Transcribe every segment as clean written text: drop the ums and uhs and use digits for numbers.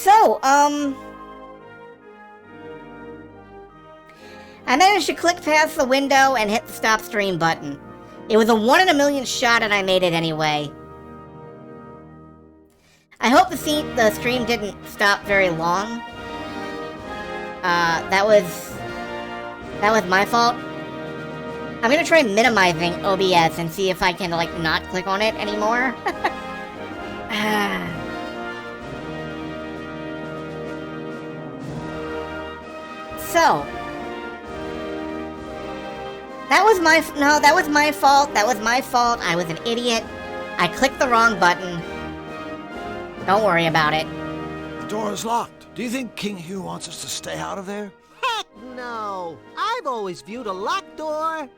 So, I managed to click past the window and hit the stop stream button. It was a 1 in a million shot and I made it anyway. I hope the stream didn't stop very long. That was my fault. I'm gonna try minimizing OBS and see if I can, like, not click on it anymore. So, that was my fault. That was my fault. I was an idiot. I clicked the wrong button. Don't worry about it. The door is locked. Do you think King Hugh wants us to stay out of there? Heck no! I've always viewed a locked door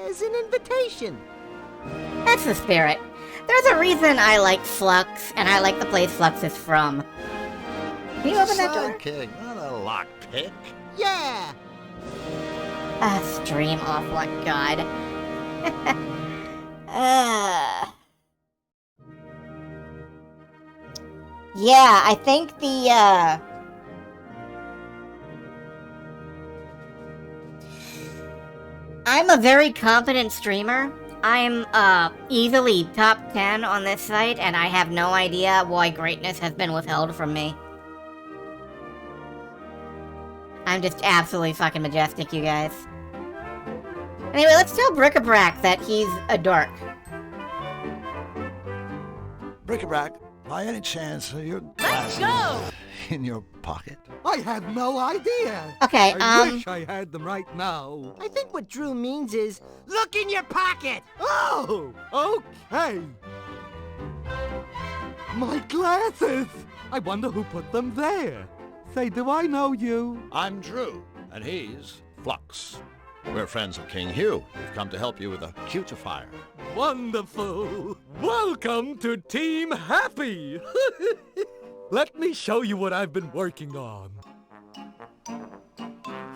as an invitation. That's the spirit. There's a reason I like Flux, and I like the place Flux is from. Can you open that door? Sidekick, not a lockpick. Yeah! Stream off, what god. Yeah, I think I'm a very competent streamer. I'm, easily top 10 on this site, and I have no idea why greatness has been withheld from me. I'm just absolutely fucking majestic, you guys. Anyway, let's tell Bric-a-Brac that he's a dork. Bric-a-Brac, by any chance are your glasses in your pocket? I had no idea. Okay, I wish I had them right now. I think what Drew means is, look in your pocket! Oh, okay. My glasses! I wonder who put them there. Say, do I know you? I'm Drew, and he's Flux. We're friends of King Hugh. We've come to help you with a cutifier. Wonderful! Welcome to Team Happy! Let me show you what I've been working on.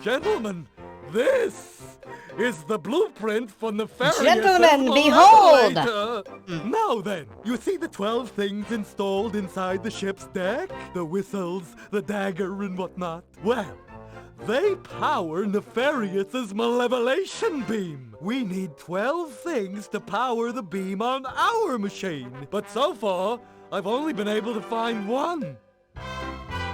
Gentlemen, this is the blueprint for nefarious Gentlemen, behold! Now then, you see the 12 things installed inside the ship's deck? The whistles, the dagger, and whatnot? Well, they power Nefarious's malevolation beam. We need 12 things to power the beam on our machine. But so far, I've only been able to find one.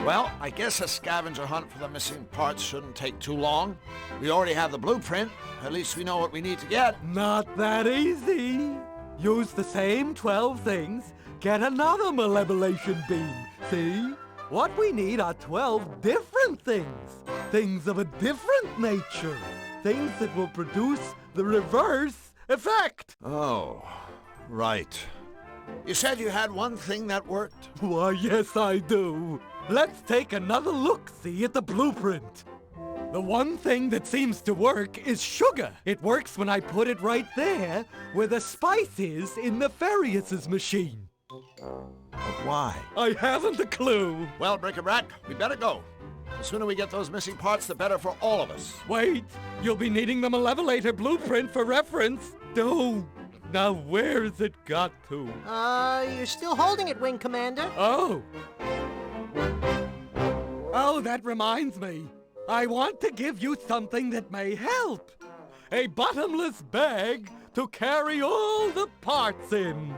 Well, I guess a scavenger hunt for the missing parts shouldn't take too long. We already have the blueprint. At least we know what we need to get. Not that easy. Use the same 12 things, get another malevolation beam. See? What we need are 12 different things. Things of a different nature. Things that will produce the reverse effect. Oh, right. You said you had one thing that worked? Why, yes, I do. Let's take another look-see at the blueprint. The one thing that seems to work is sugar. It works when I put it right there where the spice is in Nefarious's machine. But why? I haven't a clue. Well, Bric-a-Brac, we better go. The sooner we get those missing parts, the better for all of us. Wait, you'll be needing the Malevolator blueprint for reference. Oh, now where's it got to? You're still holding it, Wing Commander. Oh, that reminds me. I want to give you something that may help. A bottomless bag to carry all the parts in.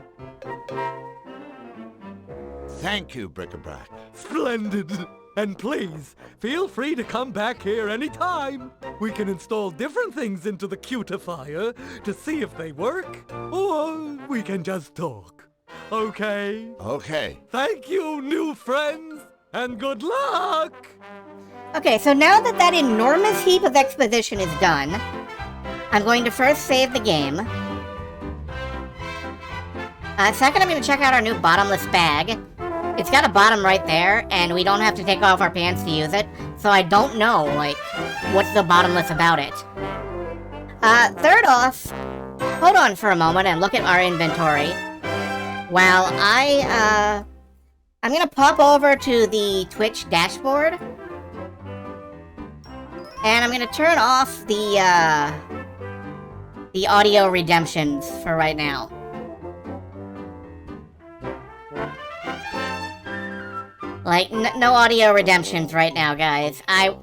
Thank you, Bric-a-Brac. Splendid. And please, feel free to come back here anytime. We can install different things into the cutifier to see if they work, or we can just talk. Okay? Okay. Thank you, new friends, and good luck! Okay, so now that that enormous heap of exposition is done, I'm going to first save the game. Second, I'm going to check out our new bottomless bag. It's got a bottom right there, and we don't have to take off our pants to use it, so I don't know, like, what's so bottomless about it. Third off, hold on for a moment and look at our inventory. While I'm gonna pop over to the Twitch dashboard, and I'm gonna turn off the audio redemptions for right now. Like, no audio redemptions right now, guys. I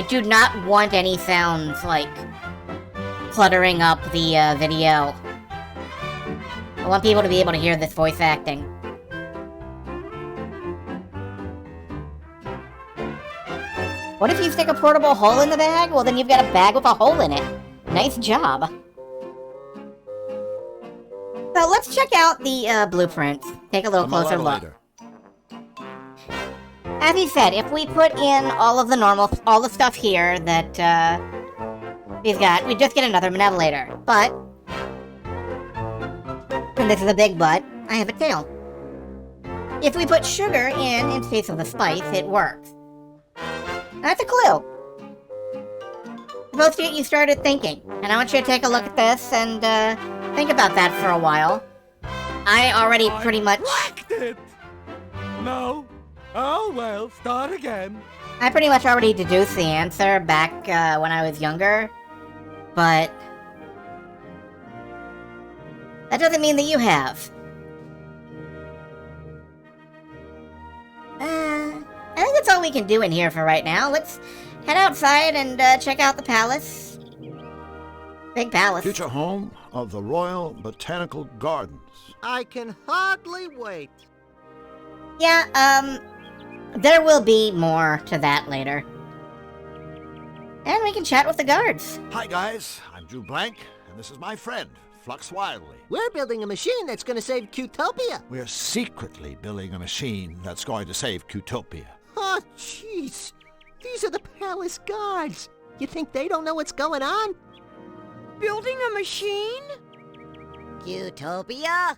do not want any sounds, like, cluttering up the video. I want people to be able to hear this voice acting. What if you stick a portable hole in the bag? Well, then you've got a bag with a hole in it. Nice job. So let's check out the blueprint. Take a little closer look. As he said, if we put in all the stuff here that he's got, we just get another manipulator. But, and this is a big but, I have a tail. If we put sugar in place of the spice, it works. That's a clue. Supposed to get you started thinking, and I want you to take a look at this and think about that for a while. I already pretty much Cracked it! No. Oh well, start again. I pretty much already deduced the answer back when I was younger, but that doesn't mean that you have. I think that's all we can do in here for right now. Let's head outside and check out the palace. Big palace. Future home of the Royal Botanical Gardens. I can hardly wait. Yeah, there will be more to that later. And we can chat with the guards. Hi guys, I'm Drew Blank, and this is my friend, Flux Wildly. We're building a machine that's gonna save Qtopia. We're secretly building a machine that's going to save Qtopia. Oh, jeez. These are the palace guards. You think they don't know what's going on? Building a machine? Qtopia?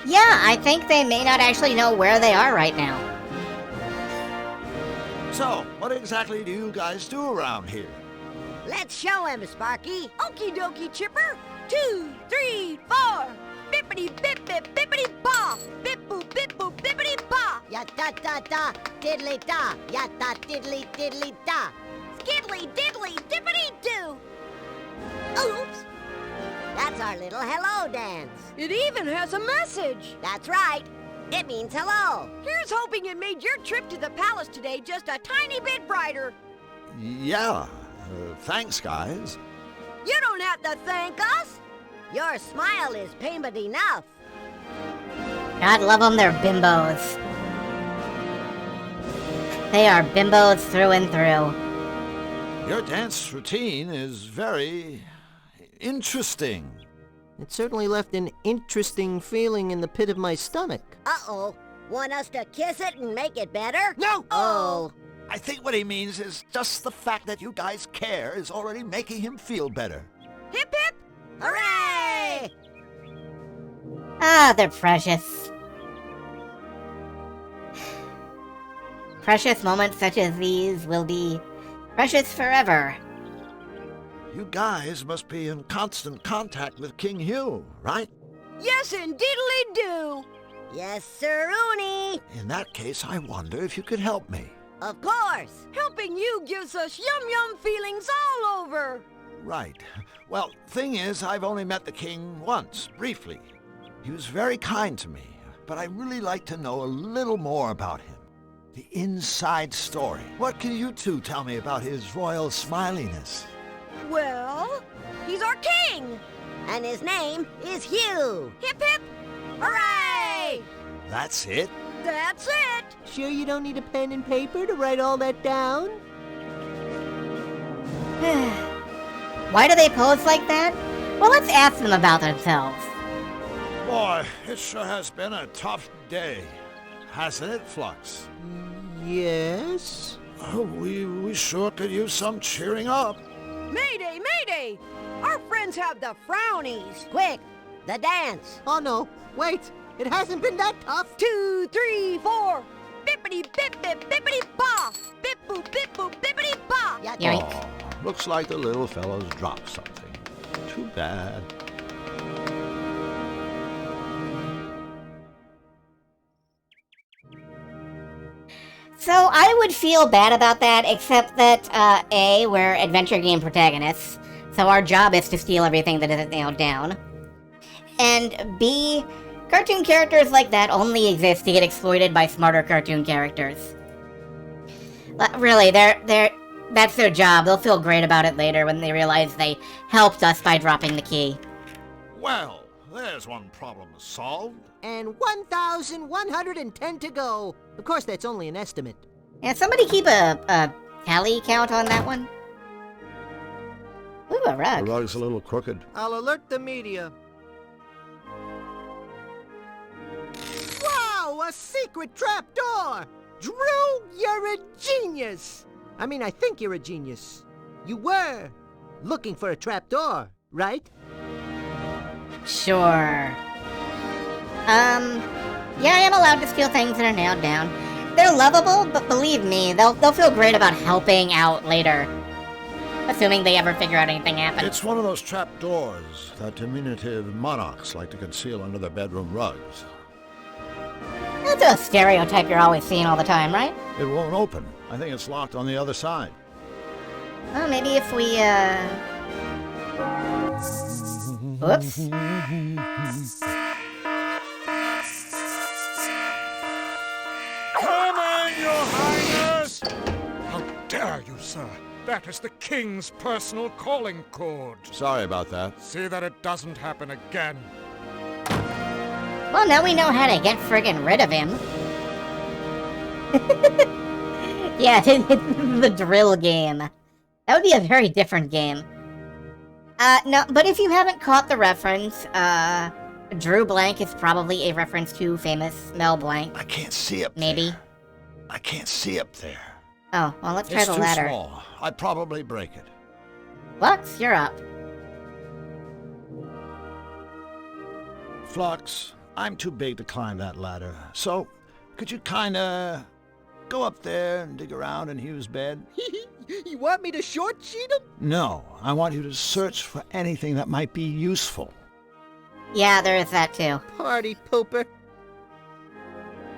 Yeah, I think they may not actually know where they are right now. So, what exactly do you guys do around here? Let's show him, Sparky. Okie dokie, Chipper. 2, 3, 4. Bippity bip bip bippity paw. Bip boop bip boop bippity paw. Ya da da da, diddly da. Ya da diddly diddly da. Skiddly diddly dippity doo. Oops. That's our little hello dance. It even has a message. That's right. It means hello. Here's hoping it made your trip to the palace today just a tiny bit brighter. Yeah, thanks guys. You don't have to thank us. Your smile is payment enough. God love them, they're bimbos. They are bimbos through and through. Your dance routine is very interesting. It certainly left an interesting feeling in the pit of my stomach. Uh-oh. Want us to kiss it and make it better? No! Oh. I think what he means is just the fact that you guys care is already making him feel better. Hip hip. Hooray! Ah, they're precious. Precious moments such as these will be precious forever. You guys must be in constant contact with King Hugh, right? Yes, indeedly do. Yes, sir, Rooney. In that case, I wonder if you could help me. Of course. Helping you gives us yum-yum feelings all over. Right. Well, thing is, I've only met the king once, briefly. He was very kind to me, but I'd really like to know a little more about him. The inside story. What can you two tell me about his royal smiliness? Well, he's our king. And his name is Hugh. Hip hip. Hooray! That's it? That's it. Sure you don't need a pen and paper to write all that down? Why do they pose like that? Well, let's ask them about themselves. Boy, it sure has been a tough day. Hasn't it, Flux? Yes? Oh, we sure could use some cheering up. Mayday, mayday. Our friends have the frownies. Quick, the dance. Oh no, wait. It hasn't been that tough. 2, 3, 4. Bippity bip bip bippity paw. Bip boop bippity paw. Ya Yoink. Aw, looks like the little fellow's dropped something. Too bad. So I would feel bad about that, except that, A, we're adventure game protagonists, so our job is to steal everything that isn't nailed down. And B, Cartoon characters like that only exist to get exploited by smarter cartoon characters. Really, that's their job. They'll feel great about it later when they realize they helped us by dropping the key. Well, there's one problem solved. And 1,110 to go. Of course, that's only an estimate. Yeah, somebody keep a tally count on that one. Ooh, a The rug. rug's a little crooked. I'll alert the media. Wow, a secret trapdoor! Drew, you're a genius! I mean, I think you're a genius. You were looking for a trapdoor, right? Sure. Yeah, I am allowed to steal things that are nailed down. They're lovable, but believe me, they'll feel great about helping out later. Assuming they ever figure out anything happened. It's one of those trapdoors that diminutive monarchs like to conceal under their bedroom rugs. That's a stereotype you're always seeing all the time, right? It won't open. I think it's locked on the other side. Well, maybe if we, Oops. Come on, Your Highness! How dare you, sir? That is the King's personal calling code. Sorry about that. See that it doesn't happen again. Well, now we know how to get friggin' rid of him. Yeah, it's the drill game. That would be a very different game. No, but if you haven't caught the reference, Drew Blank is probably a reference to famous Mel Blanc. I can't see up Maybe. there. I can't see up there. Oh, well, let's try It's the too ladder. small. I'd probably break it. Flux, you're up. Flux, I'm too big to climb that ladder. So, could you kinda go up there and dig around in Hugh's bed? You want me to short sheet him? No, I want you to search for anything that might be useful. Yeah, there is that too. Party pooper.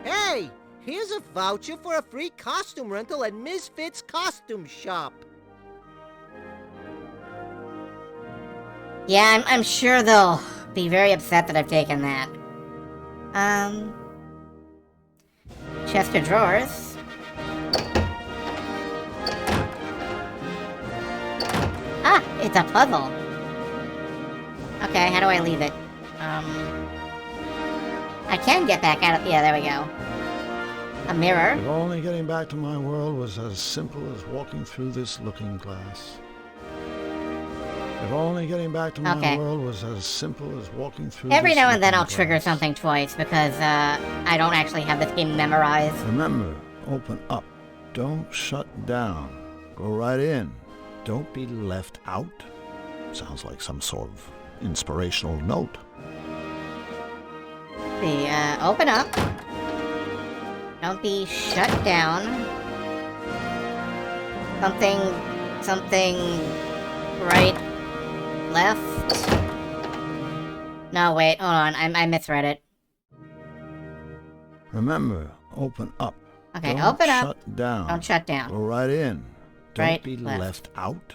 Hey, here's a voucher for a free costume rental at Misfits Costume Shop. Yeah, I'm sure they'll be very upset that I've taken that. Chest of drawers. Ah, it's a puzzle. Okay, how do I leave it? I can get back out of... Yeah, there we go. A mirror. If only getting back to my world was as simple as walking through this looking glass. If only getting back to my Okay. world was as simple as walking through Every this now and then looking I'll trigger glass. something twice because, I don't actually have this game memorized. Remember, open up. Don't shut down. Go right in. Don't be left out. Sounds like some sort of inspirational note. See, open up. Don't be shut down. Something, right, left. No, wait, hold on, I misread it. Remember, open up. Okay, Don't open up. shut down. Don't shut down. Go right in. Don't Right, be left. left out.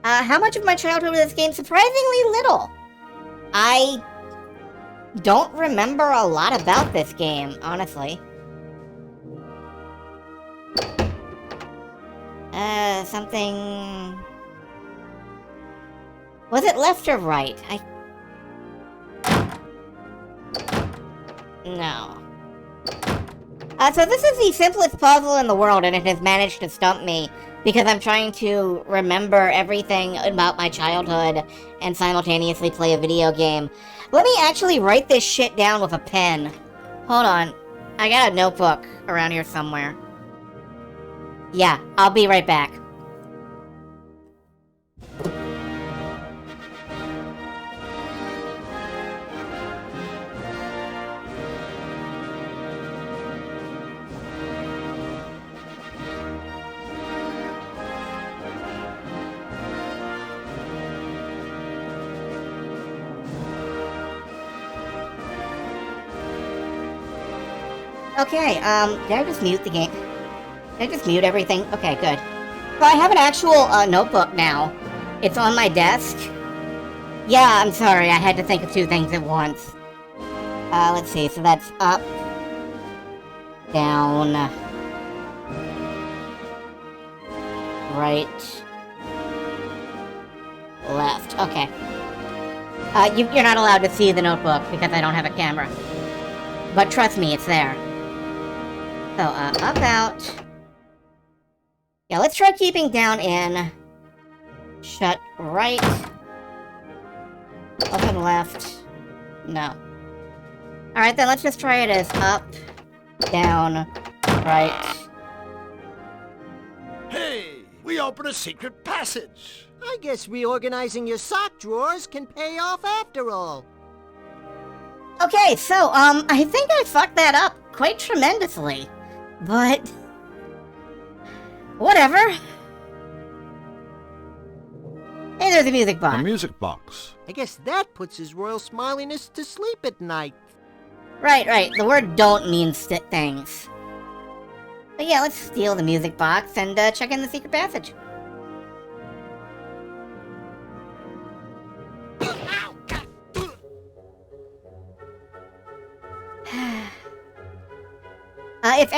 How much of my childhood was this game? Surprisingly little. I don't remember a lot about this game, honestly. Something... Was it left or right? No. So this is the simplest puzzle in the world, and it has managed to stump me because I'm trying to remember everything about my childhood and simultaneously play a video game. Let me actually write this shit down with a pen. Hold on. I got a notebook around here somewhere. Yeah, I'll be right back. Okay, did I just mute the game? Did I just mute everything? Okay, good. So I have an actual notebook now. It's on my desk. Yeah, I'm sorry, I had to think of two things at once. Let's see, so that's up, down, right, left. Okay. You're not allowed to see the notebook because I don't have a camera. But trust me, it's there. So, up, out. Yeah, let's try keeping down in. Shut right. Open left. No. Alright, then let's just try it as up, down, right. Hey, we opened a secret passage. I guess reorganizing your sock drawers can pay off after all. Okay, so, I think I fucked that up quite tremendously. But... whatever. Hey, there's a music box. A music box. I guess that puts his royal smiliness to sleep at night. Right. The word don't means things. But yeah, let's steal the music box and check in the secret passage. If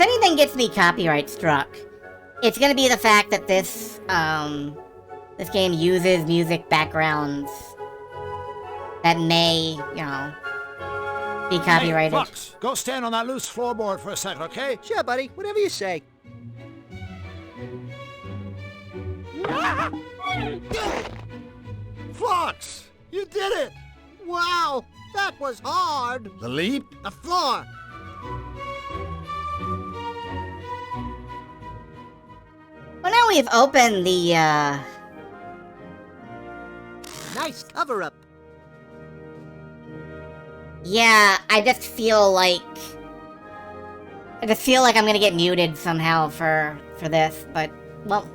anything gets me copyright struck, it's gonna be the fact that this game uses music backgrounds that may, you know, be copyrighted. Hey, Fox, go stand on that loose floorboard for a second, okay? Sure, buddy. Whatever you say. Fox, you did it! Wow, that was hard. The leap? The floor. Well, now we've opened the, Nice cover-up. yeah, I just feel like I'm gonna get muted somehow for this, but, well...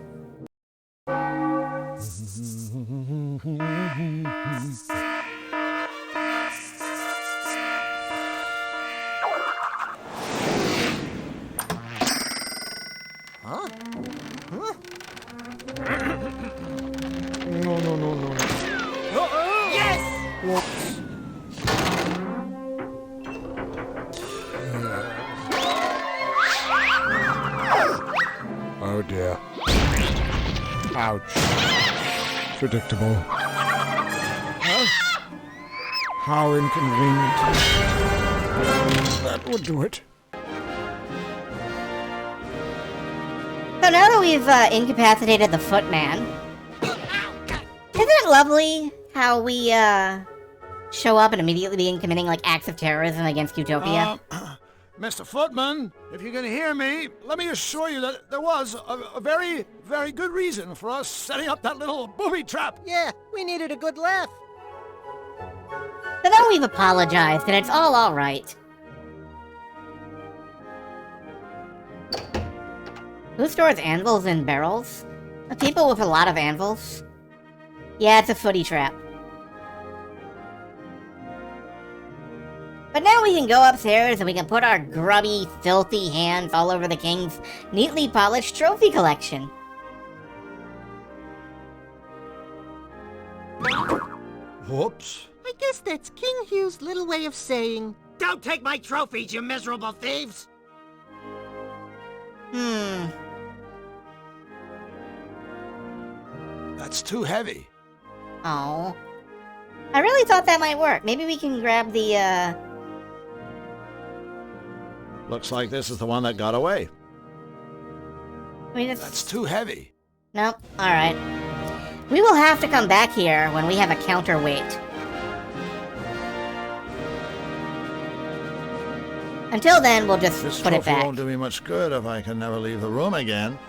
Huh? Huh? No. Yes! Whoops. Oh dear. Ouch. Predictable. Huh? How inconvenient. That would do it. So now that we've incapacitated the footman, isn't it lovely how we show up and immediately begin committing like acts of terrorism against Utopia? Mr. Footman, if you can hear me, let me assure you that there was a very, very good reason for us setting up that little booby trap. Yeah, we needed a good laugh. So now we've apologized and it's all right. Who stores anvils in barrels? The people with a lot of anvils? Yeah, it's a footy trap. But now we can go upstairs and we can put our grubby, filthy hands all over the king's neatly polished trophy collection. Whoops. I guess that's King Hugh's little way of saying, "Don't take my trophies, you miserable thieves!" That's too heavy. Oh. I really thought that might work. Maybe we can grab the, Looks like this is the one that got away. That's That's too heavy. Nope. Alright. We will have to come back here when we have a counterweight. Until then, we'll just This put it trophy back. won't do me much good if I can never leave the room again.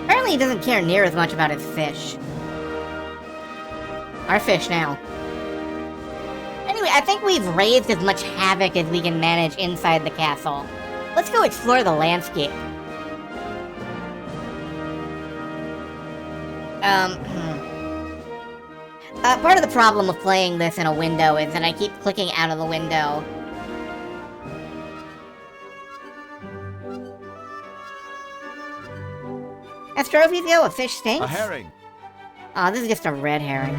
Apparently he doesn't care near as much about his fish. Our fish now. Anyway, I think we've raised as much havoc as we can manage inside the castle. Let's go explore the landscape. Part of the problem with playing this in a window is that I keep clicking out of the window. As trophies go, a fish stinks? A herring. Oh, this is just a red herring.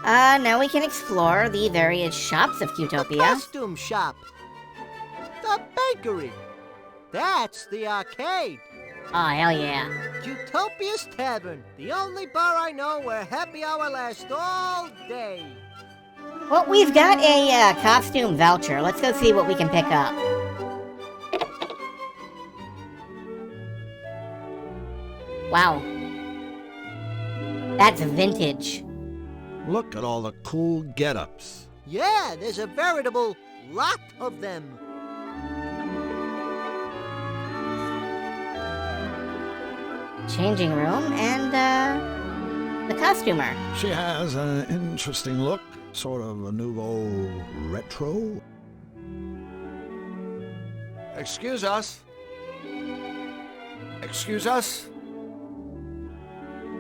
Now we can explore the various shops of The Qtopia. costume shop. The bakery. That's the arcade. Oh, hell yeah. Utopia's Tavern, the only bar I know where happy hour lasts all day. Well, we've got a costume voucher. Let's go see what we can pick up. Wow. That's vintage. Look at all the cool get-ups. Yeah, there's a veritable lot of them. Changing room and, the costumer. She has an interesting look, sort of a nouveau retro. Excuse us. Excuse us.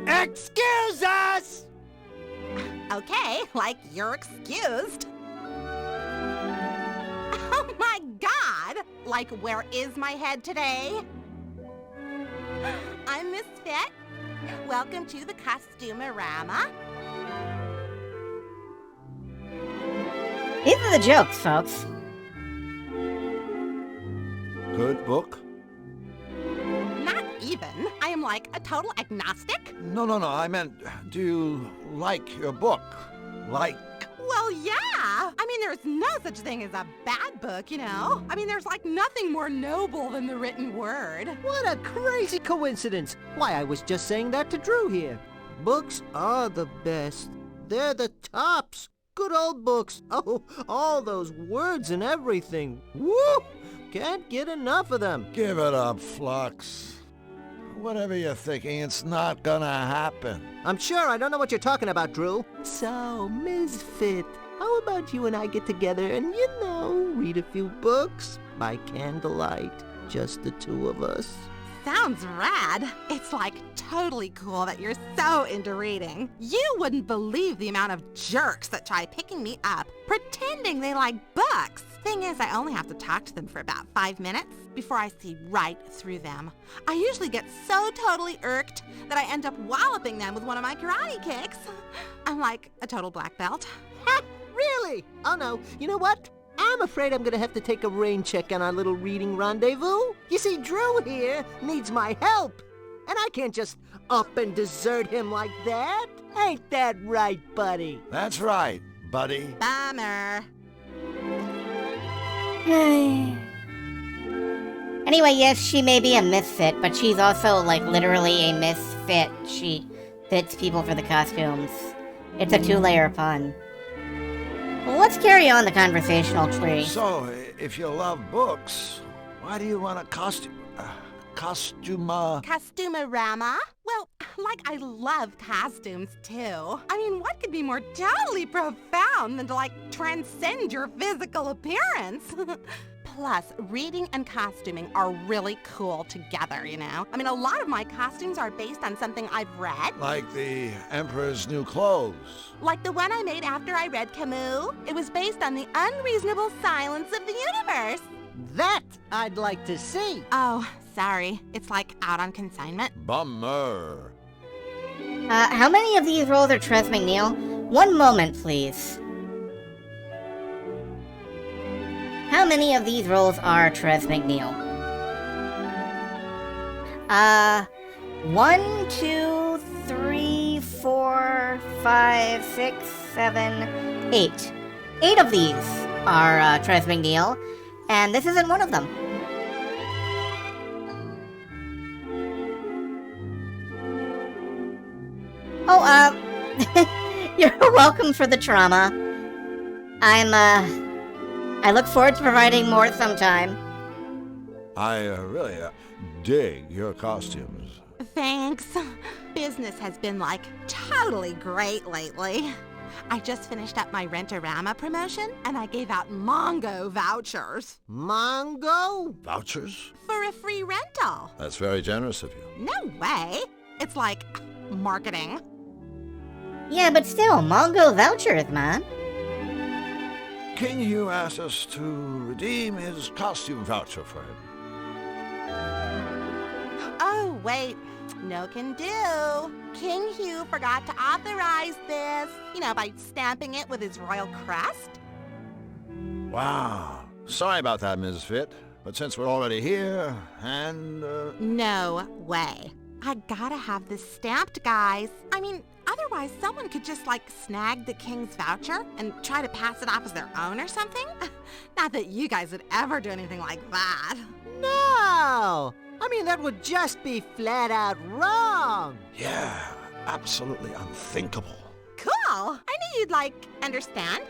Excuse us! Okay, like you're excused. Oh my god! Like, where is my head today? I'm Miss Fit. Welcome to the Costumerama. These are the jokes, folks. Good book? Not even. I am like a total agnostic. No, I meant, do you like your book? Like... Well, yeah. I mean, there's no such thing as a bad book, you know? I mean, there's like nothing more noble than the written word. What a crazy coincidence. Why, I was just saying that to Drew here. Books are the best. They're the tops. Good old books. Oh, all those words and everything. Woo! Can't get enough of them. Give it up, Flux. Whatever you're thinking, it's not gonna happen. I'm sure I don't know what you're talking about, Drew. So, Ms. Fit, how about you and I get together and, read a few books by candlelight? Just the two of us. Sounds rad. It's like totally cool that you're so into reading. You wouldn't believe the amount of jerks that try picking me up, pretending they like books. Thing is, I only have to talk to them for about 5 minutes before I see right through them. I usually get so totally irked that I end up walloping them with one of my karate kicks. I'm like a total black belt. Ha! Really? Oh no, you know what? I'm afraid I'm gonna have to take a rain check on our little reading rendezvous. You see, Drew here needs my help. And I can't just up and desert him like that. Ain't that right, buddy? That's right, buddy. Bummer. Anyway, yes, she may be a misfit, but she's also, like, literally a misfit. She fits people for the costumes. It's a two-layer pun. Well, let's carry on the conversational tree. So, if you love books, why do you want a costume? Costumerama? Well, like, I love costumes, too. I mean, what could be more totally profound than to, like, transcend your physical appearance? Plus, reading and costuming are really cool together, you know? I mean, a lot of my costumes are based on something I've read. Like the Emperor's New Clothes. Like the one I made after I read Camus. It was based on the unreasonable silence of the universe. That I'd like to see. Oh, sorry. It's like out on consignment. Bummer. How many of these rolls are Trez McNeil? One moment, please. How many of these rolls are Trez McNeil? 1, 2, 3, 4, 5, 6, 7, 8. 8 of these are Trez McNeil, and this isn't one of them. Oh, you're welcome for the trauma. I look forward to providing more sometime. I really dig your costumes. Thanks. Business has been, like, totally great lately. I just finished up my Rent-A-Rama promotion, and I gave out Mongo vouchers. Mongo? Vouchers? For a free rental. That's very generous of you. No way. It's like marketing. Yeah, but still, Mongo vouchers, man. King Hugh asked us to redeem his costume voucher for him. Oh, wait. No can do. King Hugh forgot to authorize this. is, by stamping it with his royal crest. Wow. Sorry about that, Ms. Fit. But since we're already here, and, No way. I gotta have this stamped, guys. I mean, otherwise someone could just, snag the king's voucher and try to pass it off as their own or something. Not that you guys would ever do anything like that. No! I mean, that would just be flat out wrong. yeah, absolutely unthinkable. Cool. I knew you'd, understand.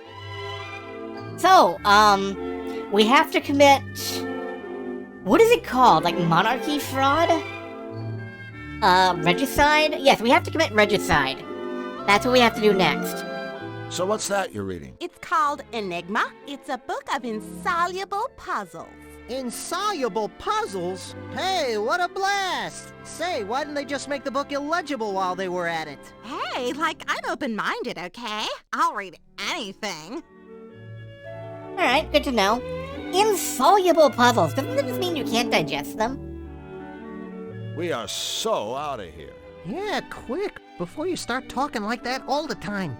So, we have to commit... What is it called? Monarchy fraud? Regicide? Yes, we have to commit regicide. That's what we have to do next. So what's that you're reading? It's called Enigma. It's a book of insoluble puzzles. Insoluble puzzles? Hey, what a blast! Say, why didn't they just make the book illegible while they were at it? Hey, I'm open-minded, okay? I'll read anything. Alright, good to know. Insoluble puzzles. Doesn't this mean you can't digest them? We are so out of here. Yeah, quick, before you start talking like that all the time.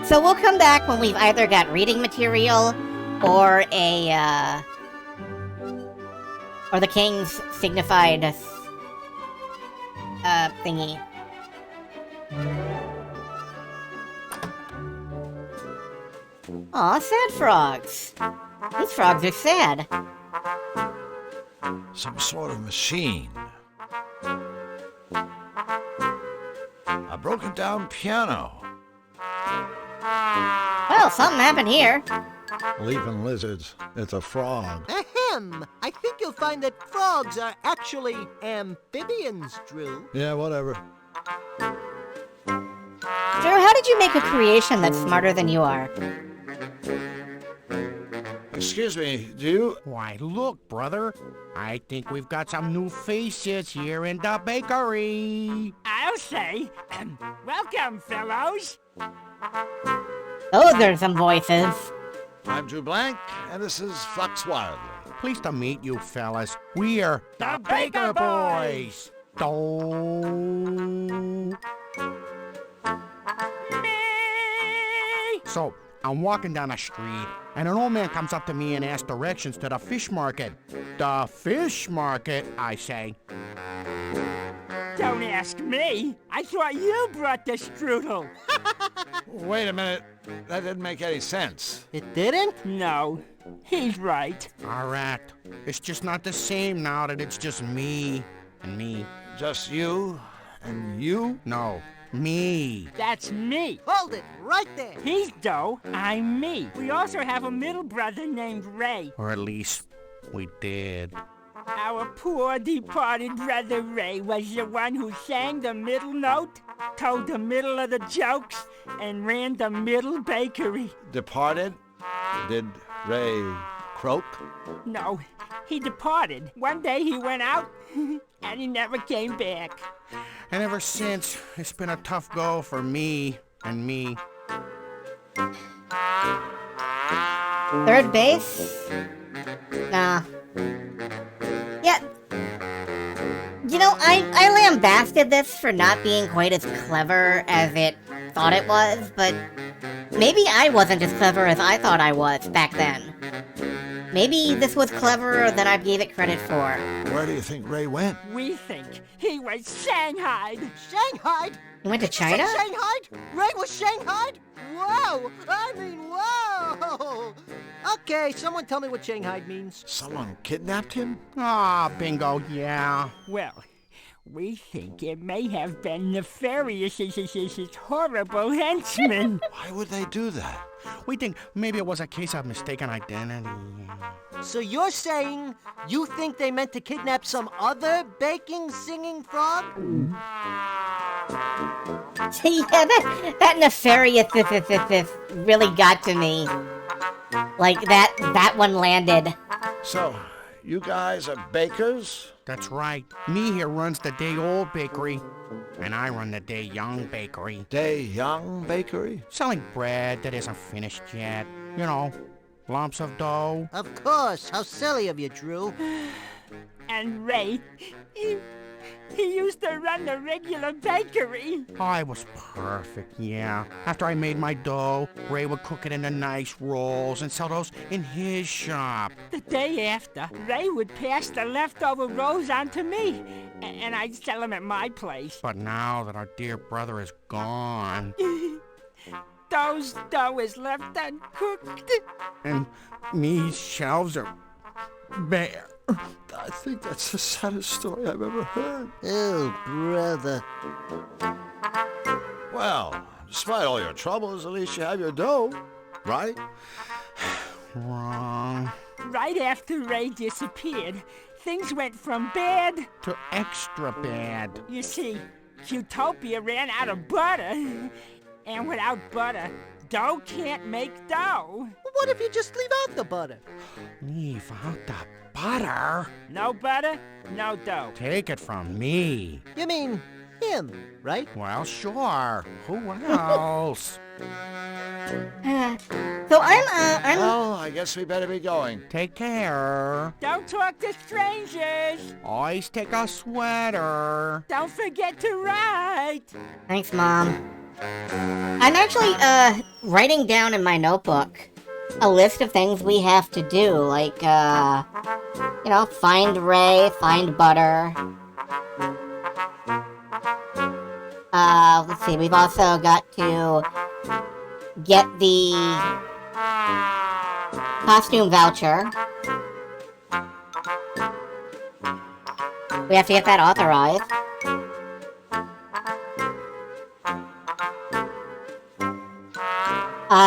So we'll come back when we've either got reading material or or the king's signified, thingy. Aw, sad frogs. These frogs are sad. Some sort of machine. A broken down piano. Well, something happened here. Leaping lizards. It's a frog. Ahem! I think you'll find that frogs are actually amphibians, Drew. Yeah, whatever. Drew, how did you make a creation that's smarter than you are? Excuse me, do you... Why, look, brother. I think we've got some new faces here in the bakery. I'll say, welcome, fellows. Those are some voices. I'm Drew Blank, and this is Flux Wildly. Pleased to meet you, fellas. We're The Baker Boys. Do. So, I'm walking down the street, and an old man comes up to me and asks directions to the fish market. The fish market, I say. Don't ask me. I thought you brought the strudel. Wait a minute. That didn't make any sense. It didn't? No, he's right. All right. It's just not the same now that it's just me and me. Just you and you? No, me. That's me. Hold it, right there. He's Doe, I'm me. We also have a middle brother named Ray. Or at least we did. Our poor departed brother Ray was the one who sang the middle note, told the middle of the jokes, and ran the middle bakery. Departed? Did Ray croak? No, he departed. One day he went out, and he never came back. And ever since, it's been a tough go for me and me. Third base? Nah. Yeah. You know, I lambasted this for not being quite as clever as it thought it was, but maybe I wasn't as clever as I thought I was back then. Maybe this was cleverer than I gave it credit for. Where do you think Ray went? We think he was shanghaied. Shanghaied? You went to China? Shanghaied? Ray was shanghaied? Whoa! I mean, whoa! Okay, someone tell me what shanghaied means. Someone kidnapped him? Ah, bingo, yeah. Well, we think it may have been Nefarious' horrible henchmen. Why would they do that? We think maybe it was a case of mistaken identity. So you're saying you think they meant to kidnap some other baking, singing frog? Yeah, that nefarious really got to me. Like, that one landed. So, you guys are bakers? That's right. Me here runs the day-old bakery, and I run the day-young bakery. Day-young bakery? Selling bread that isn't finished yet. You know, lumps of dough. Of course. How silly of you, Drew. And Ray, He used to run the regular bakery. I was perfect, yeah. After I made my dough, Ray would cook it into nice rolls and sell those in his shop. The day after, Ray would pass the leftover rolls on to me, and I'd sell them at my place. But now that our dear brother is gone, Dough's dough is left uncooked. and me's shelves are bare. I think that's the saddest story I've ever heard. Oh, brother. Well, despite all your troubles, at least you have your dough, right? Wrong. Right after Ray disappeared, things went from bad. To extra bad. You see, Qtopia ran out of butter. And without butter, dough can't make dough. What if you just leave out the butter? Leave out the butter? No butter, no dough. Take it from me. You mean him, right? Well, sure. Who else? So I'm Well, I guess we better be going. Take care. Don't talk to strangers. Always take a sweater. Don't forget to write. Thanks, Mom. I'm actually, writing down in my notebook a list of things we have to do, like, find Ray, find butter. Let's see, we've also got to get the costume voucher. We have to get that authorized.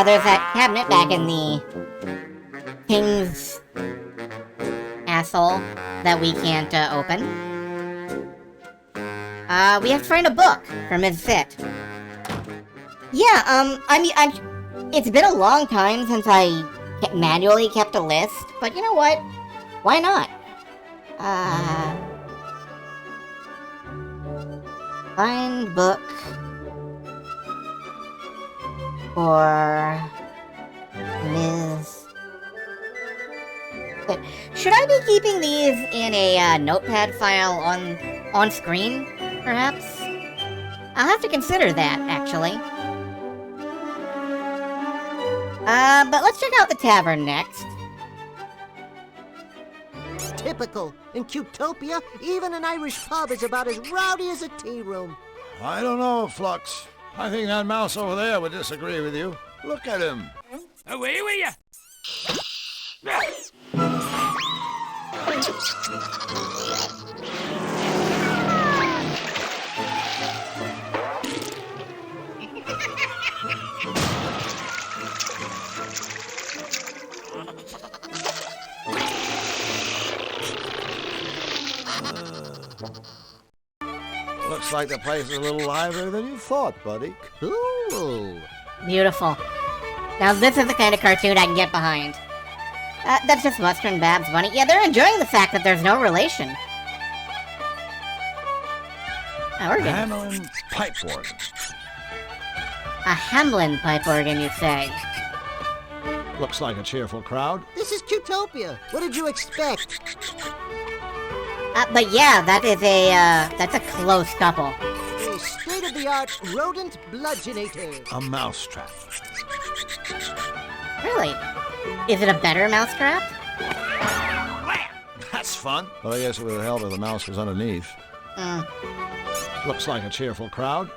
There's that cabinet back in the King's asshole that we can't open. We have to find a book for Ms. Sit. Yeah, it's been a long time since I manually kept a list, but you know what? Why not? Find book for Ms. Should I be keeping these in a notepad file on screen, perhaps? I'll have to consider that, actually. But let's check out the tavern next. Typical. In Qtopia, even an Irish pub is about as rowdy as a tea room. I don't know, Flux. I think that mouse over there would disagree with you. Look at him. Away with you! Looks like the place is a little livelier than you thought, buddy. Cool. Beautiful. Now this is the kind of cartoon I can get behind. That's just Buster and Babs Bunny. Yeah, they're enjoying the fact that there's no relation. Oh, we're good. Hamelin pipe organ. A Hamlin pipe organ, you say? Looks like a cheerful crowd. This is Qtopia. What did you expect? But yeah, that's a close couple. A state-of-the-art rodent bludgeonator. A mousetrap. Really? Is it a better mousetrap? That's fun. But I guess it would help if the mouse was underneath. Looks like a cheerful crowd.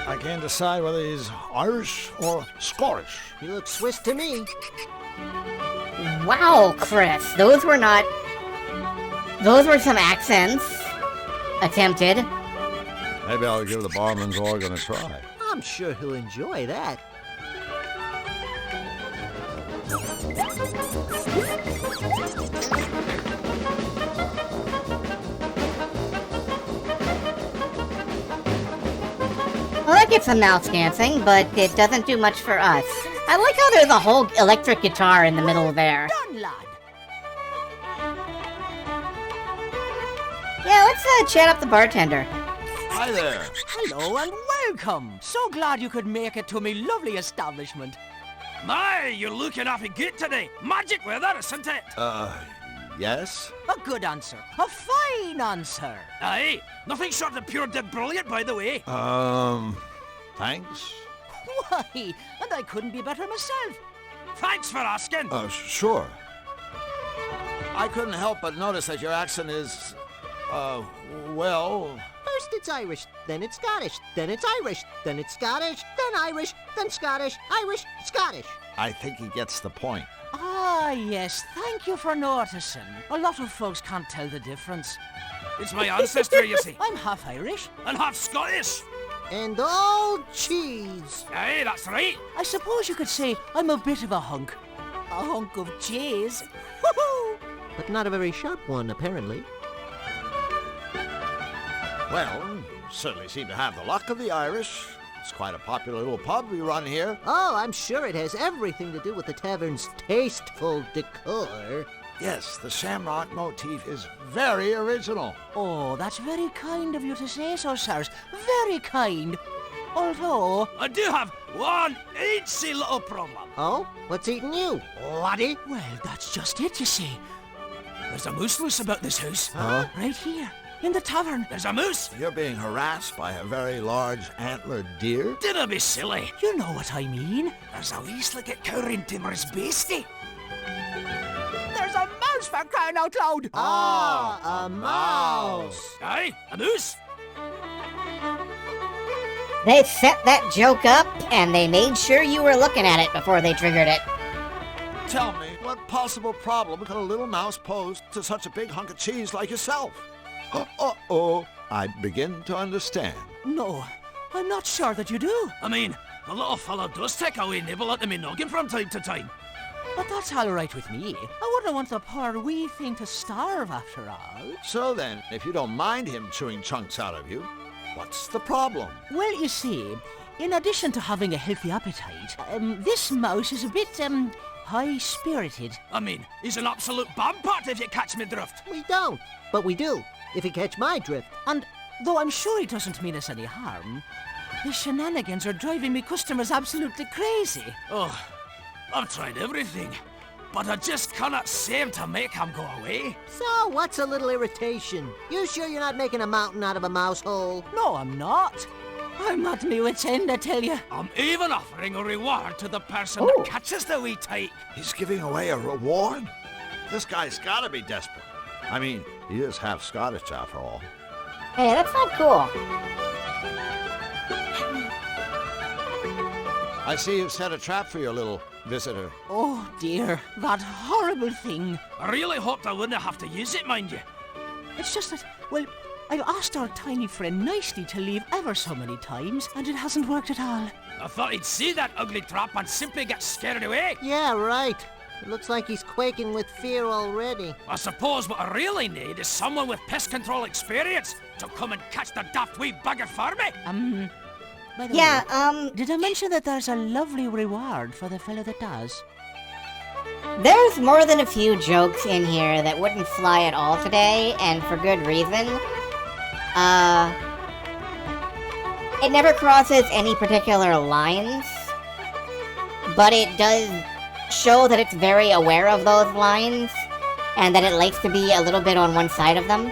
I can't decide whether he's Irish or Scottish. He looks Swiss to me. Wow, Chris, those were some accents attempted. Maybe I'll give the barman's organ a try. I'm sure he'll enjoy that. Well, that gets some mouse dancing, but it doesn't do much for us. I like how there's a whole electric guitar in the middle there. Done, lad. Yeah, let's chat up the bartender. Hi there. Hello and welcome. So glad you could make it to me lovely establishment. My, you're looking awfully good today. Magic weather, isn't it? Yes? A good answer. A fine answer. Aye, nothing short of pure dead brilliant, by the way. Thanks? Why, and I couldn't be better myself. Thanks for asking. Sure. I couldn't help but notice that your accent is, well... First it's Irish, then it's Scottish, then it's Irish, then it's Scottish, then Irish, then Scottish, Irish, Scottish. I think he gets the point. Ah, yes, thank you for noticing. A lot of folks can't tell the difference. It's my ancestry, you see. I'm half Irish. And half Scottish. And all cheese. Aye, that's right. I suppose you could say I'm a bit of a hunk. A hunk of cheese. Woohoo! But not a very sharp one, apparently. Well, you certainly seem to have the luck of the Irish. It's quite a popular little pub we run here. Oh, I'm sure it has everything to do with the tavern's tasteful decor. Yes, the shamrock motif is very original. Oh, that's very kind of you to say so, sirs. Very kind. Although... I do have one eensy little problem. Oh? What's eating you, laddie? Well, that's just it, you see. There's a moose loose about this house. Huh? Right here, in the tavern. There's a moose. You're being harassed by a very large antlered deer? Dinna be silly. You know what I mean. There's a wee slicket cowering timorous beastie. There's a mouse for crying out loud. Ah, a mouse. Aye, a moose. They set that joke up, and they made sure you were looking at it before they triggered it. Tell me, what possible problem could a little mouse pose to such a big hunk of cheese like yourself? Uh-oh, I begin to understand. No, I'm not sure that you do. I mean, the little fellow does take a wee nibble at me noggin from time to time. But that's all right with me. I wouldn't want the poor wee thing to starve after all. So then, if you don't mind him chewing chunks out of you, what's the problem? Well, you see, in addition to having a healthy appetite, this mouse is a bit, high-spirited. I mean, he's an absolute bombpot if you catch me drift. We don't, but we do, if you catch my drift. And though I'm sure he doesn't mean us any harm, his shenanigans are driving me customers absolutely crazy. Oh, I've tried everything, but I just cannot seem to make him go away. So, what's a little irritation? You sure you're not making a mountain out of a mouse hole? No, I'm not. I'm at me wit's end, I tell you. I'm even offering a reward to the person that catches the wee tyke. He's giving away a reward? This guy's gotta be desperate. I mean, he is half Scottish after all. Hey, that's not cool. I see you've set a trap for your little visitor. Oh dear, that horrible thing. I really hoped I wouldn't have to use it, mind you. It's just that, well, I've asked our tiny friend nicely to leave ever so many times, and it hasn't worked at all. I thought he'd see that ugly trap and simply get scared away. Yeah, right. It looks like he's quaking with fear already. I suppose what I really need is someone with pest control experience to come and catch the daft wee bugger for me. By the way, did I mention that there's a lovely reward for the fellow that does? There's more than a few jokes in here that wouldn't fly at all today, and for good reason. It never crosses any particular lines, but it does show that it's very aware of those lines, and that it likes to be a little bit on one side of them.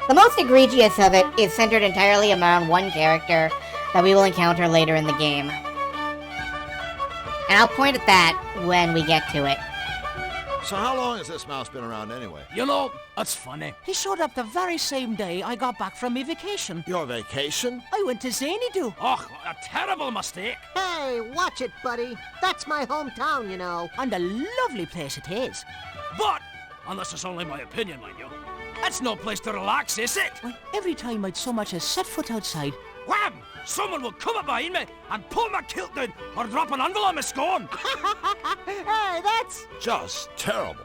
The most egregious of it is centered entirely around one character that we will encounter later in the game. And I'll point at that when we get to it. So how long has this mouse been around anyway? You know, that's funny. He showed up the very same day I got back from my vacation. Your vacation? I went to Xanadu. Oh, what a terrible mistake. Hey, watch it, buddy. That's my hometown, you know. And a lovely place it is. But, and this is only my opinion, mind you, it's no place to relax, is it? Why, every time I'd so much as set foot outside, wham! Someone will come up behind me and pull my kilt down or drop an anvil on my scone. Hey, that's... just terrible.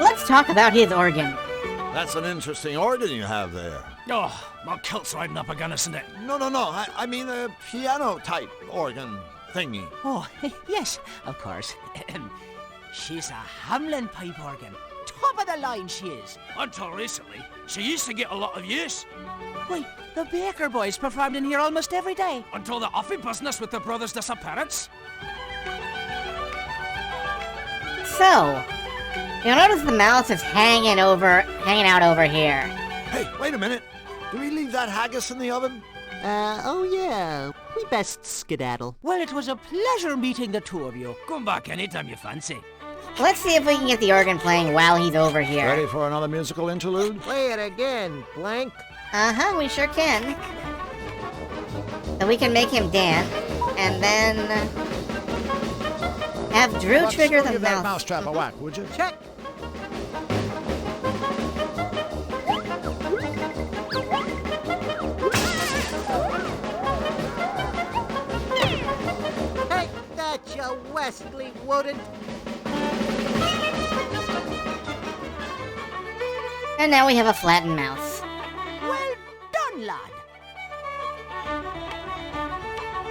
Let's talk about his organ. That's an interesting organ you have there. Oh, my kilt's riding up again, isn't it? No. I mean a piano-type organ thingy. Oh, yes, of course. She's a Hamlin pipe organ. Top of the line she is. Until recently, she used to get a lot of use. Why, The Baker Boys performed in here almost every day. Until the offy business with the brothers' disappearance. So, you'll notice the mouse is hanging out over here. Hey, wait a minute. Did we leave that haggis in the oven? Oh yeah. We best skedaddle. Well, it was a pleasure meeting the two of you. Come back anytime you fancy. Let's see if we can get the organ playing while he's over here. Ready for another musical interlude? Play it again, Blank. Uh-huh, we sure can. So we can make him dance, and then have Drew trigger the Give that mouse. mousetrap a whack, would you? Check. Take that, you Wesley Wooden. And now we have a flattened mouse. Well done, lad.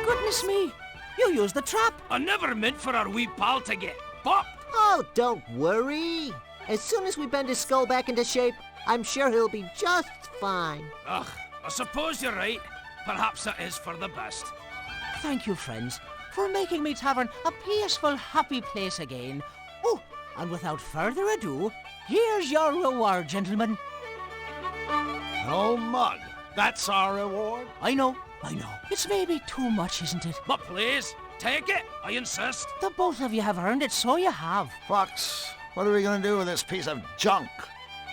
Goodness me, you used the trap. I never meant for our wee pal to get popped. Oh, don't worry. As soon as we bend his skull back into shape, I'm sure he'll be just fine. Ugh, I suppose you're right. Perhaps it is for the best. Thank you, friends, for making me tavern a peaceful, happy place again. Oh, and without further ado, here's your reward, gentlemen. Oh, mug. That's our reward? I know. It's maybe too much, isn't it? But please, take it. I insist. The both of you have earned it, so you have. Fox, what are we going to do with this piece of junk?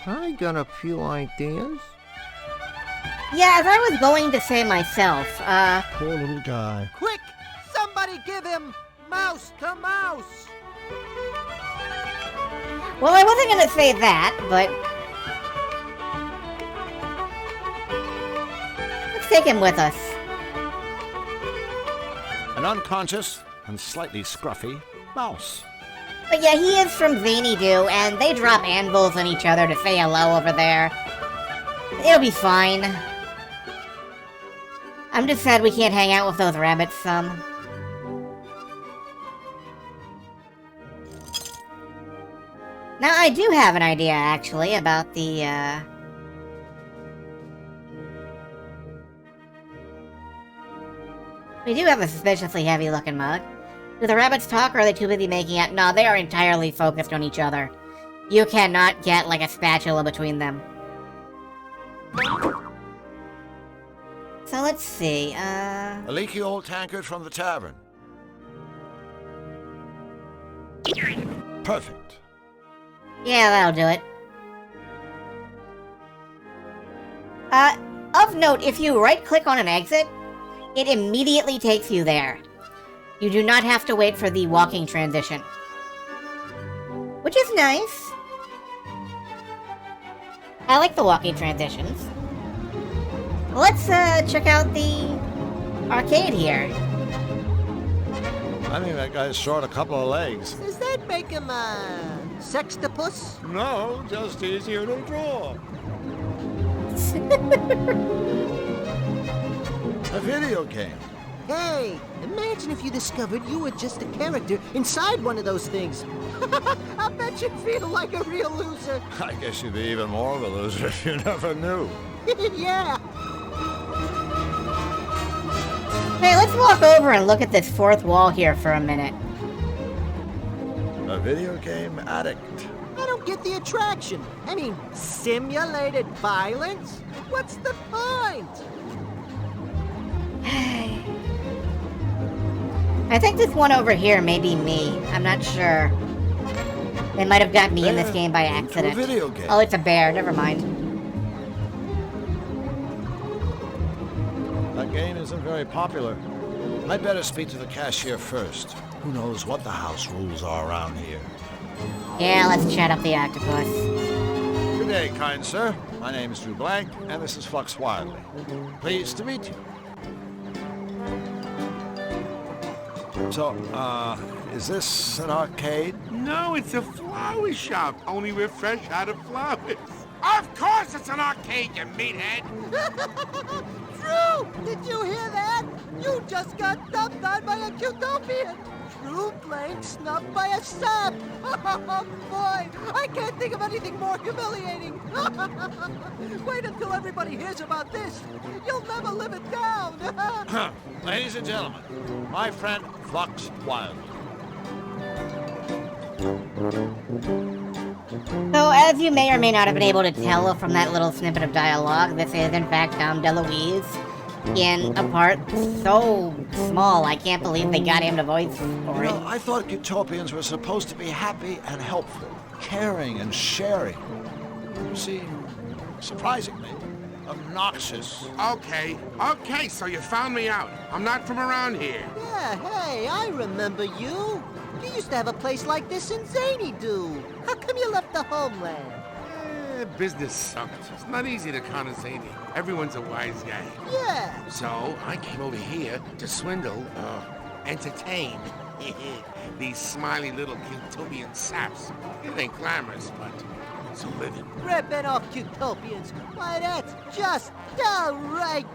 I got a few ideas. Yeah, as I was going to say myself, Poor little guy. Quick! Somebody give him mouse to mouse! well, I wasn't gonna say that, but let's take him with us. An unconscious and slightly scruffy mouse. But yeah, he is from Zany Doo, and they drop anvils on each other to say hello over there. It'll be fine. I'm just sad we can't hang out with those rabbits some. Now, I do have an idea, actually, about the, We do have a suspiciously heavy-looking mug. Do the rabbits talk, or are they too busy making out? No, they are entirely focused on each other. You cannot get, like, a spatula between them. So let's see, A leaky old tankard from the tavern. Perfect. Yeah, that'll do it. Of note, if you right-click on an exit, it immediately takes you there. You do not have to wait for the walking transition. Which is nice. I like the walking transitions. Let's, check out the arcade here. I think that guy's short a couple of legs. Does that make him a sextopus? No, just easier to draw. A video game. Hey, imagine if you discovered you were just a character inside one of those things. I bet you'd feel like a real loser. I guess you'd be even more of a loser if you never knew. Yeah. Hey, let's walk over and look at this fourth wall here for a minute. A video game addict. I don't get the attraction. I mean, simulated violence? What's the point? I think this one over here may be me. I'm not sure. They might have got me in this game by accident. Video game. Oh, it's a bear. Never mind. That game isn't very popular. I'd better speak to the cashier first. Who knows what the house rules are around here. Yeah, let's chat up the octopus. Good day, kind sir. My name is Drew Blank, and this is Flux Wildly. Pleased to meet you. So, is this an arcade? No, it's a flower shop, only we're fresh out of flowers. Of course it's an arcade, you meathead! Drew, did you hear that? You just got dumped on by a Cutopian. fruit lane snubbed by a sap. Oh, boy, I can't think of anything more humiliating. Wait until everybody hears about this. You'll never live it down. Ladies and gentlemen, my friend Flux Wildly. So, as you may or may not have been able to tell from that little snippet of dialogue, this is in fact Dom DeLuise in a part so small I can't believe they got him to voice for it. I thought Utopians were supposed to be happy and helpful, caring and sharing. You seem, surprisingly, obnoxious. Okay, so you found me out. I'm not from around here. Yeah, hey, I remember you. You used to have a place like this in Zany Do. How come you left the homeland? Business sucked. It's not easy to count as Zany. Everyone's a wise guy. Yeah. So I came over here to swindle, entertain these smiley little utopian saps. It ain't glamorous, but it's a living. Ripping off utopians. Why, that's just downright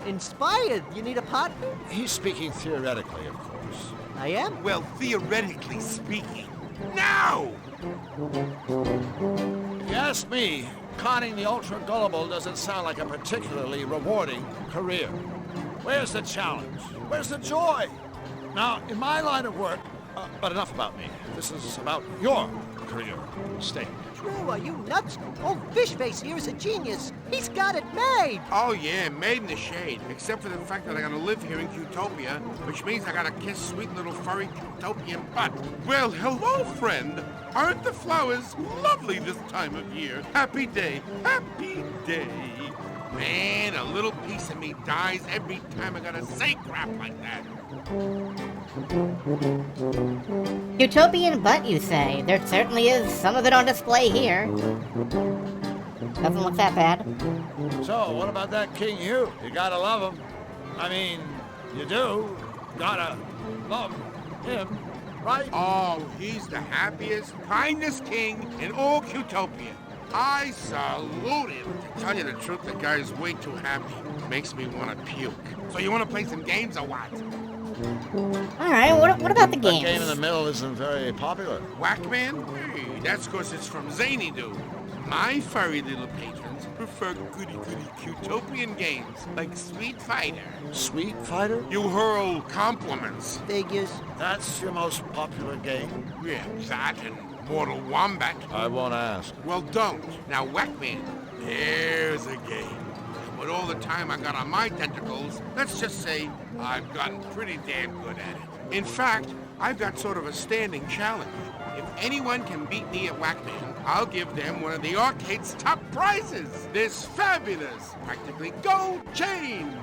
inspired. You need a partner? He's speaking theoretically, of course. I am? Well, theoretically speaking. Now! If you ask me, conning the ultra-gullible doesn't sound like a particularly rewarding career. Where's the challenge? Where's the joy? Now, in my line of work, but enough about me. This is about your career. Stay. Drew, are you nuts? Old Fishface here is a genius. He's got it made. Oh, yeah, made in the shade. Except for the fact that I gotta live here in Utopia, which means I gotta kiss sweet little furry utopian butt. Well, hello, friend. Aren't the flowers lovely this time of year? Happy day, happy day. Man, a little piece of me dies every time I gotta say crap like that. Utopian butt, you say? There certainly is some of it on display here. Doesn't look that bad. So, what about that King Hugh? You gotta love him. I mean, you do. Gotta love him, right? Oh, he's the happiest, kindest king in all Utopia. I salute him. To tell you the truth, the guy's way too happy. Makes me want to puke. So you want to play some games or what? Alright, what about the games? That game in the middle isn't very popular. Whackman? Hey, that's because it's from Zany Do. My furry little patrons prefer goody-goody utopian games like Street Fighter. Street Fighter? You hurl compliments. Figures. That's your most popular game? Yeah, that and Mortal Wombat. I won't ask. Well, don't. Now, Whackman, here's a game. And with all the time I got on my tentacles, let's just say I've gotten pretty damn good at it. In fact, I've got sort of a standing challenge. If anyone can beat me at Whackman, I'll give them one of the arcade's top prizes. This fabulous, practically gold chain.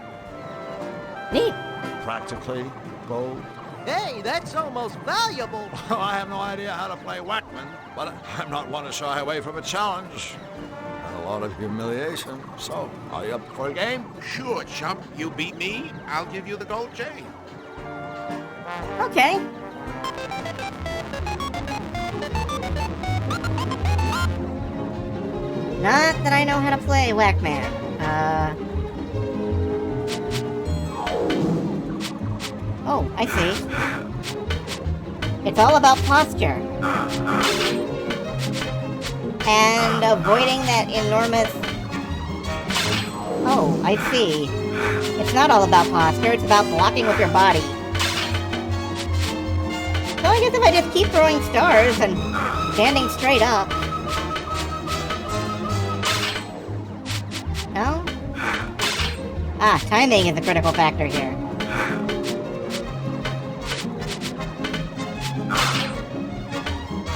Neat. Practically gold? Hey, that's almost valuable. Well, I have no idea how to play Whackman, but I'm not one to shy away from a challenge. And a lot of humiliation. So, are you up for a game? Sure, chump. You beat me, I'll give you the gold chain. Okay. Not that I know how to play Whackman. Oh, I see. It's all about posture. And avoiding that enormous... Oh, I see. It's not all about posture, it's about blocking with your body. So I guess if I just keep throwing stars and standing straight up... No? Ah, timing is a critical factor here.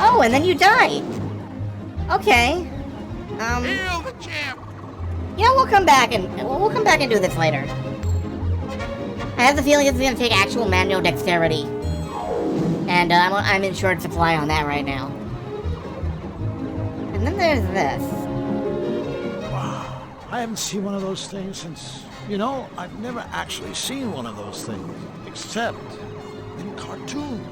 Oh, and then you die. Okay. Hail the champ! Yeah, we'll come back and do this later. I have the feeling this is gonna take actual manual dexterity, and I'm in short supply on that right now. And then there's this. Wow, I haven't seen one of those things since, I've never actually seen one of those things, except in cartoons.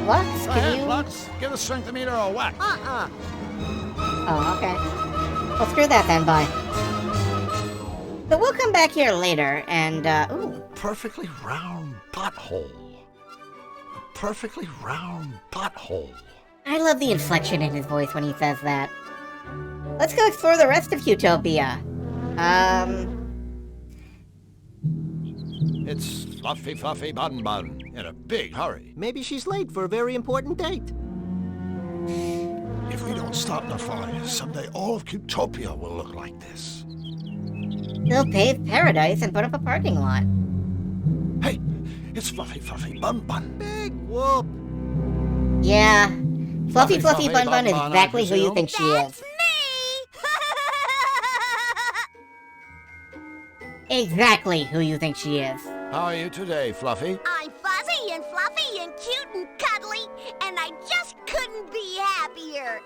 Lux, Go ahead, Lux. Give the strength meter a whack. Oh, okay. Well, screw that then, bye. So we'll come back here later, and, ooh. Perfectly round butthole. perfectly round butthole. I love the inflection in his voice when he says that. Let's go explore the rest of Utopia. It's Fluffy Fluffy Bun Bun in a big hurry. Maybe she's late for a very important date. If we don't stop Nefarious, someday all of Utopia will look like this. They'll pave paradise and put up a parking lot. Hey, it's Fluffy Fluffy Bun Bun. Big whoop. Yeah, Fluffy Fluffy Bun Bun is Bun Bun, exactly I who you presume? think she is. Exactly who you think she is. How are you today, Fluffy? I'm fuzzy and fluffy and cute and cuddly, and I just couldn't be happier.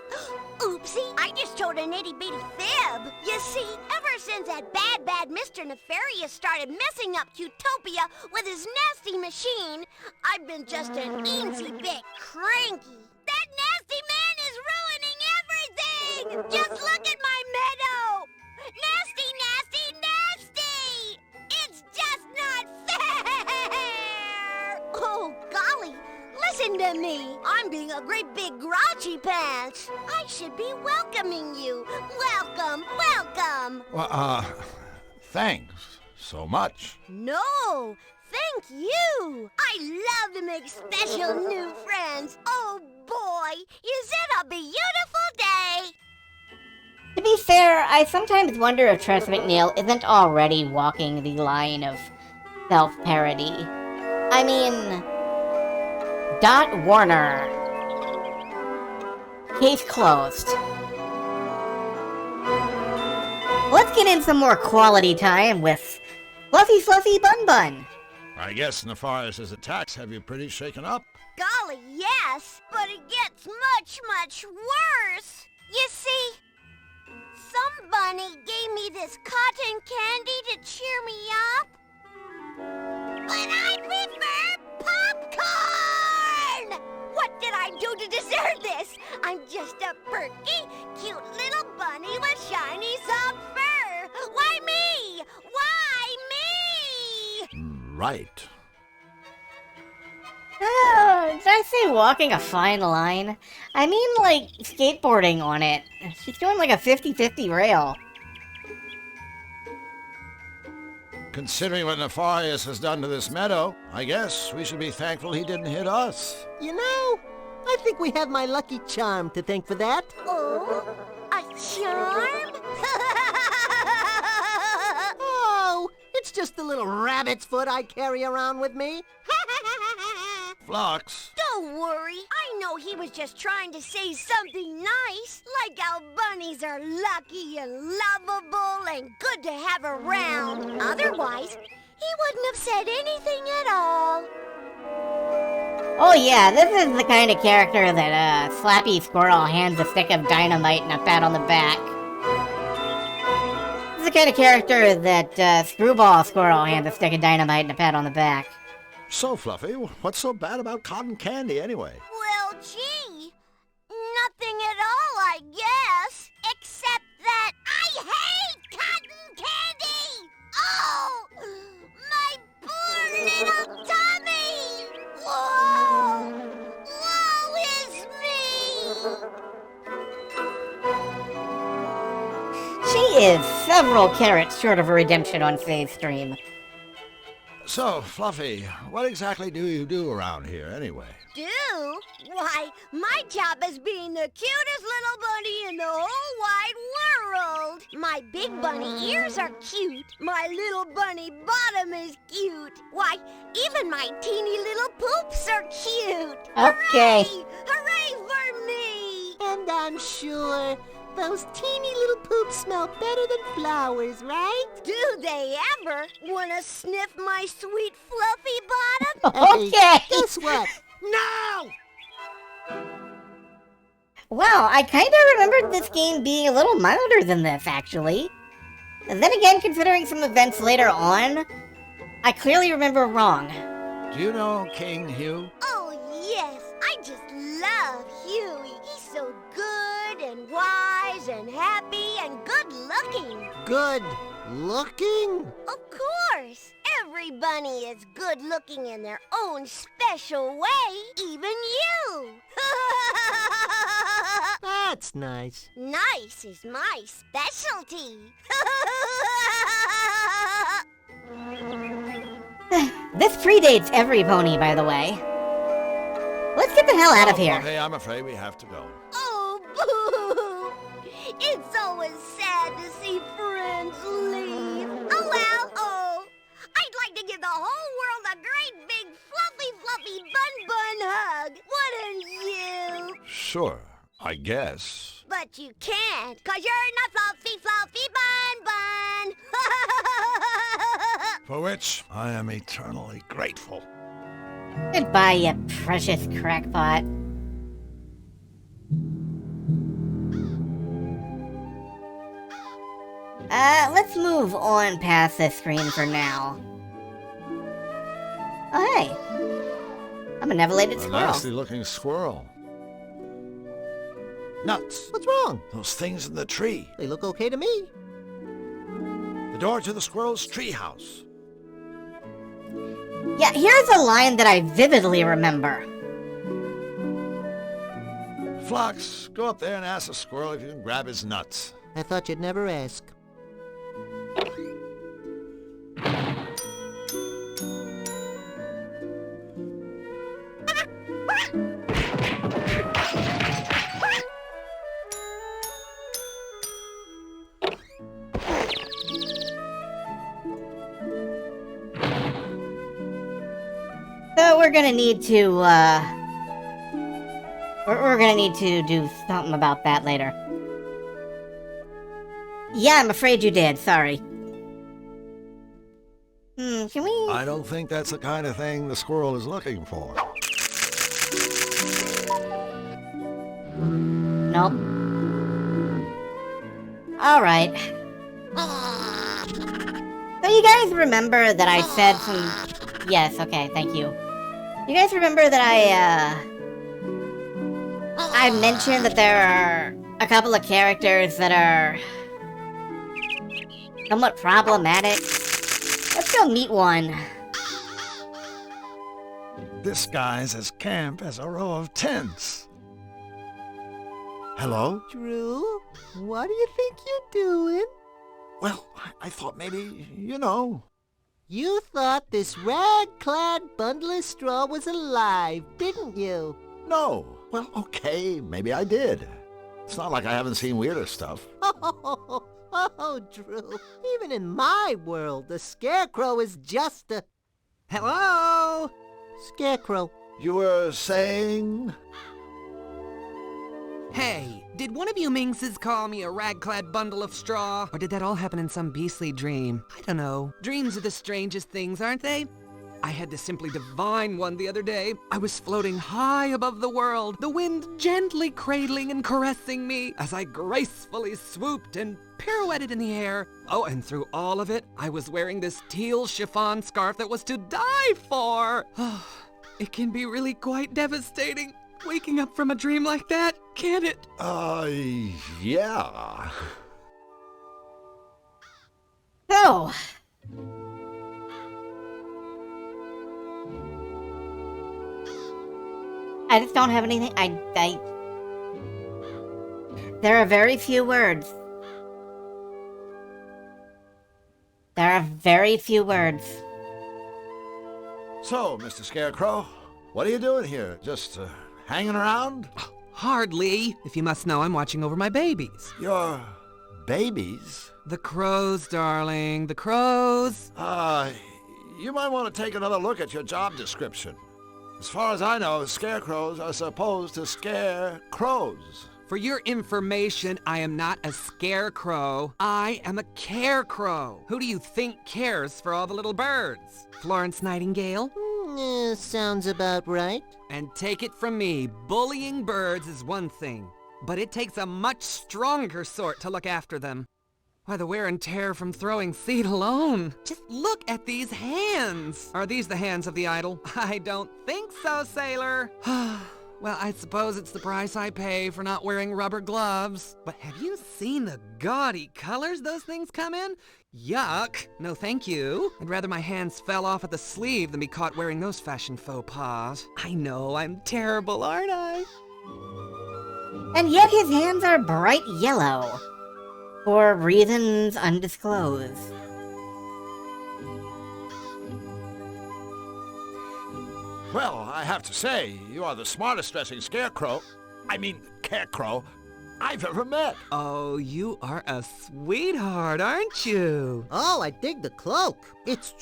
Oopsie, I just told an itty-bitty fib. You see, ever since that bad Mr. Nefarious started messing up Utopia with his nasty machine, I've been just an eensy bit cranky. That nasty man is ruining everything! Just look at my meadow! Nasty, nasty, nasty! It's just not fair! Oh, golly, listen to me. I'm being a great big grouchy pants. I should be welcoming you. Welcome, welcome. Well, thanks so much. No, thank you. I love to make special new friends. Oh, boy, is it a beautiful day? To be fair, I sometimes wonder if Tress McNeil isn't already walking the line of self-parody. I mean, Dot Warner. Case closed. Let's get in some more quality time with Fluffy Bun Bun. I guess Nefarious's attacks have you pretty shaken up. Golly, yes, but it gets much, much worse. You see, some bunny gave me this cotton candy to cheer me up. But I prefer popcorn! What did I do to deserve this? I'm just a perky, cute little bunny with shiny soft fur. Why me? Why me? Right. Did I say walking a fine line? I mean, like, skateboarding on it. She's doing like a 50-50 rail. Considering what Nefarious has done to this meadow, I guess we should be thankful he didn't hit us. You know, I think we have my lucky charm to thank for that. Oh, a charm? Oh, it's just a little rabbit's foot I carry around with me. Flux. Don't worry. I know he was just trying to say something nice, like how bunnies are lucky and lovable and good to have around. Otherwise, he wouldn't have said anything at all. Oh yeah, this is the kind of character that Slappy Squirrel hands a stick of dynamite and a pat on the back. This is the kind of character that Screwball Squirrel hands a stick of dynamite and a pat on the back. So, Fluffy, what's so bad about cotton candy anyway? Well, gee, nothing at all, I guess. Except that I hate cotton candy! Oh, my poor little tummy! Whoa! Woe is me! She is several carats short of a redemption on Faye's stream. So, Fluffy, what exactly do you do around here anyway? Do? Why, my job is being the cutest little bunny in the whole wide world. My big bunny ears are cute. My little bunny bottom is cute. Why, even my teeny little poops are cute. Okay. Hooray! Hooray for me! And I'm sure those teeny little poops smell better than flowers, right? Do they ever want to sniff my sweet fluffy bottom? Okay. Hey, guess what? No! Wow, I kind of remembered this game being a little milder than this, actually. And then again, considering some events later on, I clearly remember wrong. Do you know King Hugh? Oh, yes. I just love Huey. He's so good and wise and happy and good looking. Good looking? Of course. Every every bunny is good looking in their own special way, even you. That's nice. Nice is my specialty. This predates every pony, by the way. Let's get the hell out of here. Okay, I'm afraid we have to go. Oh, boo! It's always sad to see friends leave. Oh, well, oh. I'd like to give the whole world a great big fluffy bun hug. Wouldn't you? Sure, I guess. But you can't, 'cause you're not fluffy bun. For which I am eternally grateful. Goodbye, you precious crackpot. Let's move on past this screen for now. Oh, hey. I'm a never-lated A squirrel. nasty looking squirrel. Nuts. What's wrong? Those things in the tree. They look okay to me. The door to the squirrel's treehouse. Yeah, here's a line that I vividly remember. Phlox, go up there and ask the squirrel if you can grab his nuts. I thought you'd never ask. So we're gonna need to, we're gonna need to do something about that later. Yeah, I'm afraid you did, sorry. Can we... I don't think that's the kind of thing the squirrel is looking for. Nope. Alright. So you guys remember that I said some... Yes, okay, thank you. You guys remember that I mentioned that there are a couple of characters that are somewhat problematic? Let's go meet one. This guy's as camp as a row of tents. Hello? Drew, what do you think you're doing? Well, I thought maybe, you know. You thought this rag-clad bundle of straw was alive, didn't you? No. Well, okay, maybe I did. It's not like I haven't seen weirder stuff. Oh, Drew. Even in my world, the Scarecrow is just a... Hello? Scarecrow. You were saying? Hey, did one of you minxes call me a rag-clad bundle of straw? Or did that all happen in some beastly dream? I don't know. Dreams are the strangest things, aren't they? I had this simply divine one the other day. I was floating high above the world, the wind gently cradling and caressing me as I gracefully swooped and pirouetted in the air. Oh, and through all of it, I was wearing this teal chiffon scarf that was to die for. It can be really quite devastating. Waking up from a dream like that, can't it? Yeah. So... I just don't have anything. There are very few words. There are very few words. So, Mr. Scarecrow, what are you doing here? Just hanging around? Hardly. If you must know, I'm watching over my babies. Your babies? The crows, darling. The crows. You might want to take another look at your job description. As far as I know, scarecrows are supposed to scare crows. For your information, I am not a scarecrow. I am a carecrow. Who do you think cares for all the little birds? Florence Nightingale? Sounds about right. And take it from me, bullying birds is one thing, but it takes a much stronger sort to look after them. Why, the wear and tear from throwing seed alone. Just look at these hands. Are these the hands of the idol? I don't think so, sailor. Well, I suppose it's the price I pay for not wearing rubber gloves. But have you seen the gaudy colors those things come in? Yuck. No thank you. I'd rather my hands fell off at the sleeve than be caught wearing those fashion faux pas. I know, I'm terrible, aren't I? And yet his hands are bright yellow. For reasons undisclosed. Well, I have to say, you are the smartest dressing carecrow I've ever met. Oh, you are a sweetheart, aren't you? Oh, I dig the cloak. It's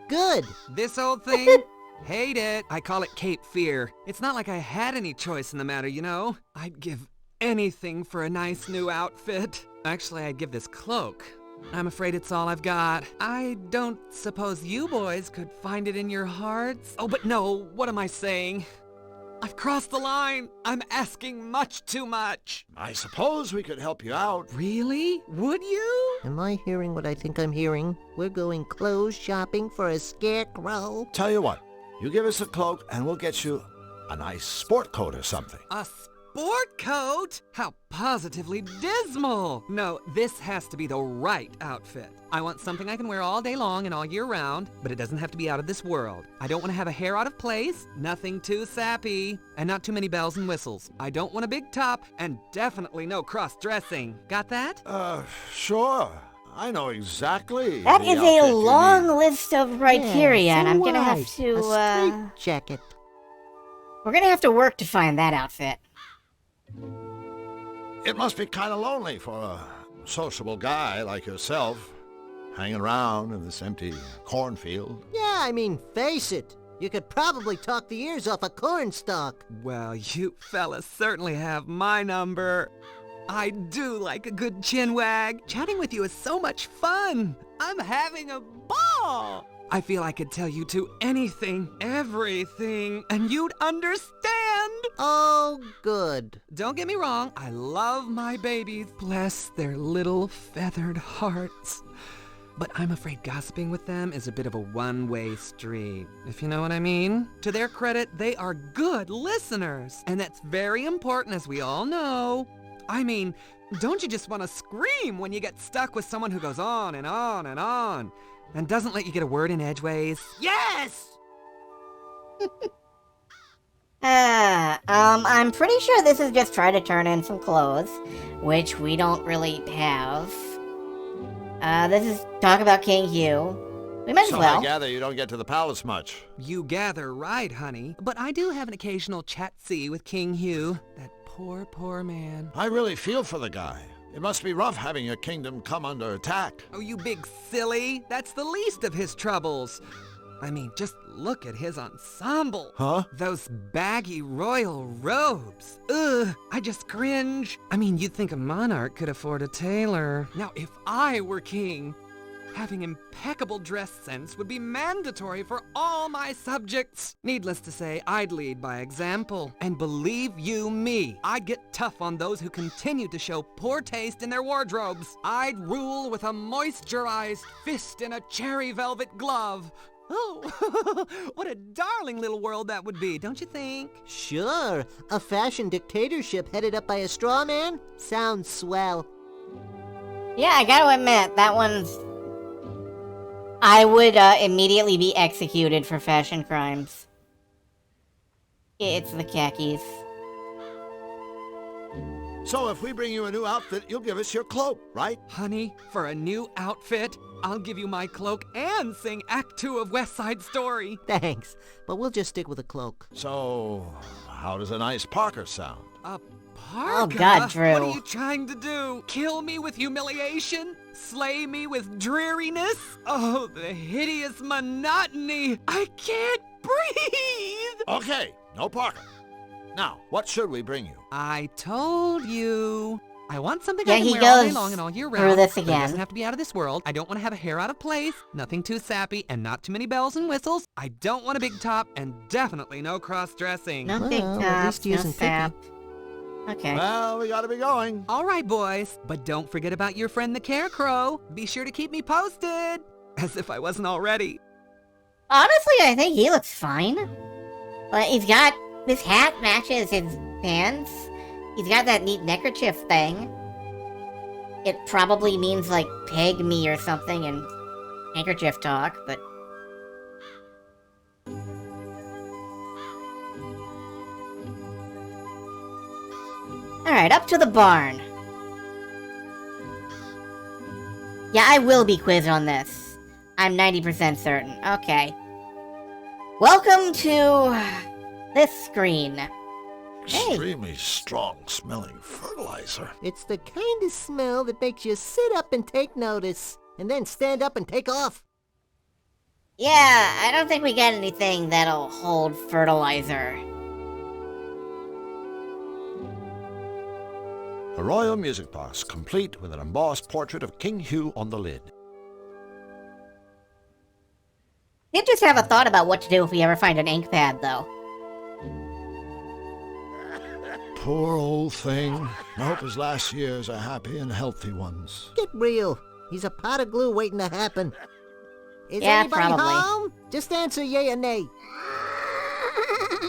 good. This old thing? Hate it. I call it Cape Fear. It's not like I had any choice in the matter, you know? I'd give anything for a nice new outfit. Actually, I'd give this cloak. I'm afraid it's all I've got. I don't suppose you boys could find it in your hearts? Oh, but no, what am I saying? I've crossed the line. I'm asking much too much. I suppose we could help you out. Really? Would you? Am I hearing what I think I'm hearing? We're going clothes shopping for a scarecrow? Tell you what, you give us a cloak and we'll get you a nice sport coat or something. A sport coat? How positively dismal. No, this has to be the right outfit. I want something I can wear all day long and all year round, but it doesn't have to be out of this world. I don't want to have a hair out of place, nothing too sappy, and not too many bells and whistles. I don't want a big top, and definitely no cross-dressing. Got that? Sure. I know exactly. That the is outfit a you long need. list of criteria, Yeah, and so I'm gonna have right. to, A straight jacket. we're gonna have to work to find that outfit. It must be kind of lonely for a sociable guy like yourself, hanging around in this empty cornfield. Yeah, I mean, face it. You could probably talk the ears off a cornstalk. Well, you fellas certainly have my number. I do like a good chinwag. Chatting with you is so much fun. I'm having a ball. I feel I could tell you two anything, everything, and you'd understand. Oh, good. Don't get me wrong, I love my babies. Bless their little feathered hearts. But I'm afraid gossiping with them is a bit of a one-way street, if you know what I mean. To their credit, they are good listeners, and that's very important, as we all know. I mean, don't you just want to scream when you get stuck with someone who goes on and on and on, and doesn't let you get a word in edgeways? Yes! I'm pretty sure this is just trying to turn in some clothes, which we don't really have. This is talk about King Hugh. We might as So well. I gather you don't get to the palace much. You gather right, honey. But I do have an occasional chat-see with King Hugh. That poor, poor man. I really feel for the guy. It must be rough having your kingdom come under attack. Oh, you big silly. That's the least of his troubles. I mean, just look at his ensemble. Huh? Those baggy royal robes. Ugh, I just cringe. I mean, you'd think a monarch could afford a tailor. Now, if I were king, having impeccable dress sense would be mandatory for all my subjects. Needless to say, I'd lead by example. And believe you me, I'd get tough on those who continue to show poor taste in their wardrobes. I'd rule with a moisturized fist and a cherry velvet glove. Oh, what a darling little world that would be, don't you think? Sure. A fashion dictatorship headed up by a straw man? Sounds swell. Yeah, I gotta admit, that one's... I would immediately be executed for fashion crimes. It's the khakis. So if we bring you a new outfit, you'll give us your cloak, right? Honey, for a new outfit, I'll give you my cloak and sing Act 2 of West Side Story. Thanks, but we'll just stick with a cloak. So, how does a nice Parker sound? A parka? Oh, God, Drew. What are you trying to do? Kill me with humiliation? Slay me with dreariness? Oh, the hideous monotony. I can't breathe. Okay, no Parker. Now, what should we bring you? I told you. I want something Yeah, I can he wear all day goes long and all year through round. this but It again. doesn't have to be out of this world. I don't want to have a hair out of place, nothing too sappy, and not too many bells and whistles. I don't want a big top, and definitely no cross-dressing. No Well, big at tops, least no using sap. Okay. Well, we gotta be going. All right, boys, but don't forget about your friend the Carecrow. Be sure to keep me posted. As if I wasn't already. Honestly, I think he looks fine. Well, he's got... This hat matches his pants. He's got that neat neckerchief thing. It probably means, like, peg me or something in handkerchief talk, but... Alright, up to the barn. Yeah, I will be quizzed on this. I'm 90% certain. Okay. Welcome to this screen. Hey. Extremely strong-smelling fertilizer. It's the kind of smell that makes you sit up and take notice, and then stand up and take off. Yeah, I don't think we got anything that'll hold fertilizer. A royal music box, complete with an embossed portrait of King Hugh on the lid. Did just have a thought about what to do if we ever find an ink pad, though. Poor old thing. I hope his last years are happy and healthy ones. Get real. He's a pot of glue waiting to happen. Is Yeah, anybody probably. home? Just answer yay or nay.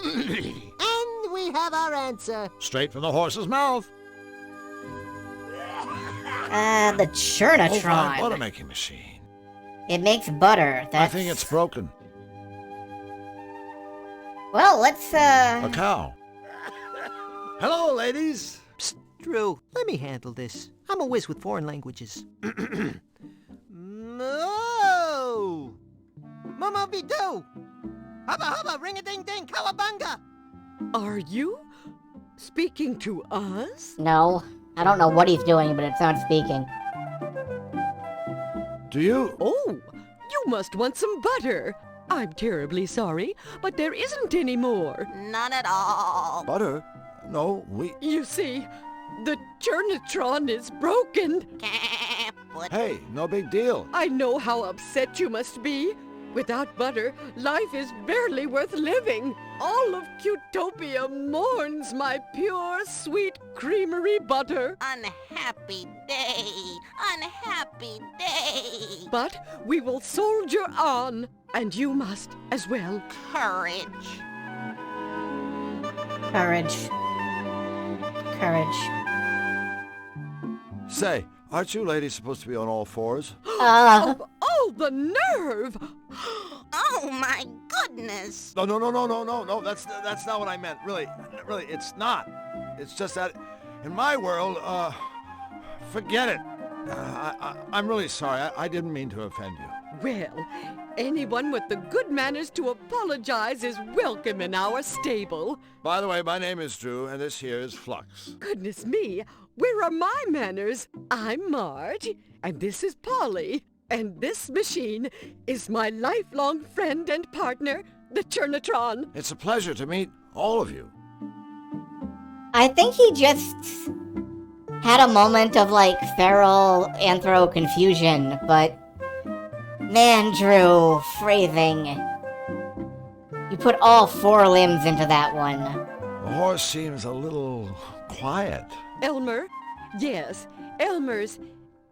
And we have our answer. Straight from the horse's mouth. The Churnatron. Oh, my butter-making machine. It makes butter. That's... I think it's broken. Well, let's, A cow. Hello, ladies. Psst, Drew, let me handle this. I'm a whiz with foreign languages. Moo! Mama be do! Hubba hubba, ring-a-ding-ding, cowabunga! Are you speaking to us? No. I don't know what he's doing, but it's not speaking. Do you? Oh, you must want some butter. I'm terribly sorry, but there isn't any more. None at all. Butter? No, we... You see, the Churnatron is broken. Hey, no big deal. I know how upset you must be. Without butter, life is barely worth living. All of Qtopia mourns my pure, sweet creamery butter. Unhappy day. Unhappy day. But we will soldier on, and you must as well. Courage. Courage. Courage. Say, aren't you ladies supposed to be on all fours? Oh, the nerve! Oh my goodness. No, that's not what I meant. Really, it's not. It's just that, in my world, forget it. I'm really sorry. I didn't mean to offend you. Well, anyone with the good manners to apologize is welcome in our stable. By the way, my name is Drew, and this here is Flux. Goodness me, where are my manners? I'm Marge, and this is Polly. And this machine is my lifelong friend and partner, the Churnatron. It's a pleasure to meet all of you. I think he just had a moment of, like, feral anthro confusion, but... Man, Drew, phrasing. You put all four limbs into that one. The horse seems a little quiet. Elmer? Yes, Elmer's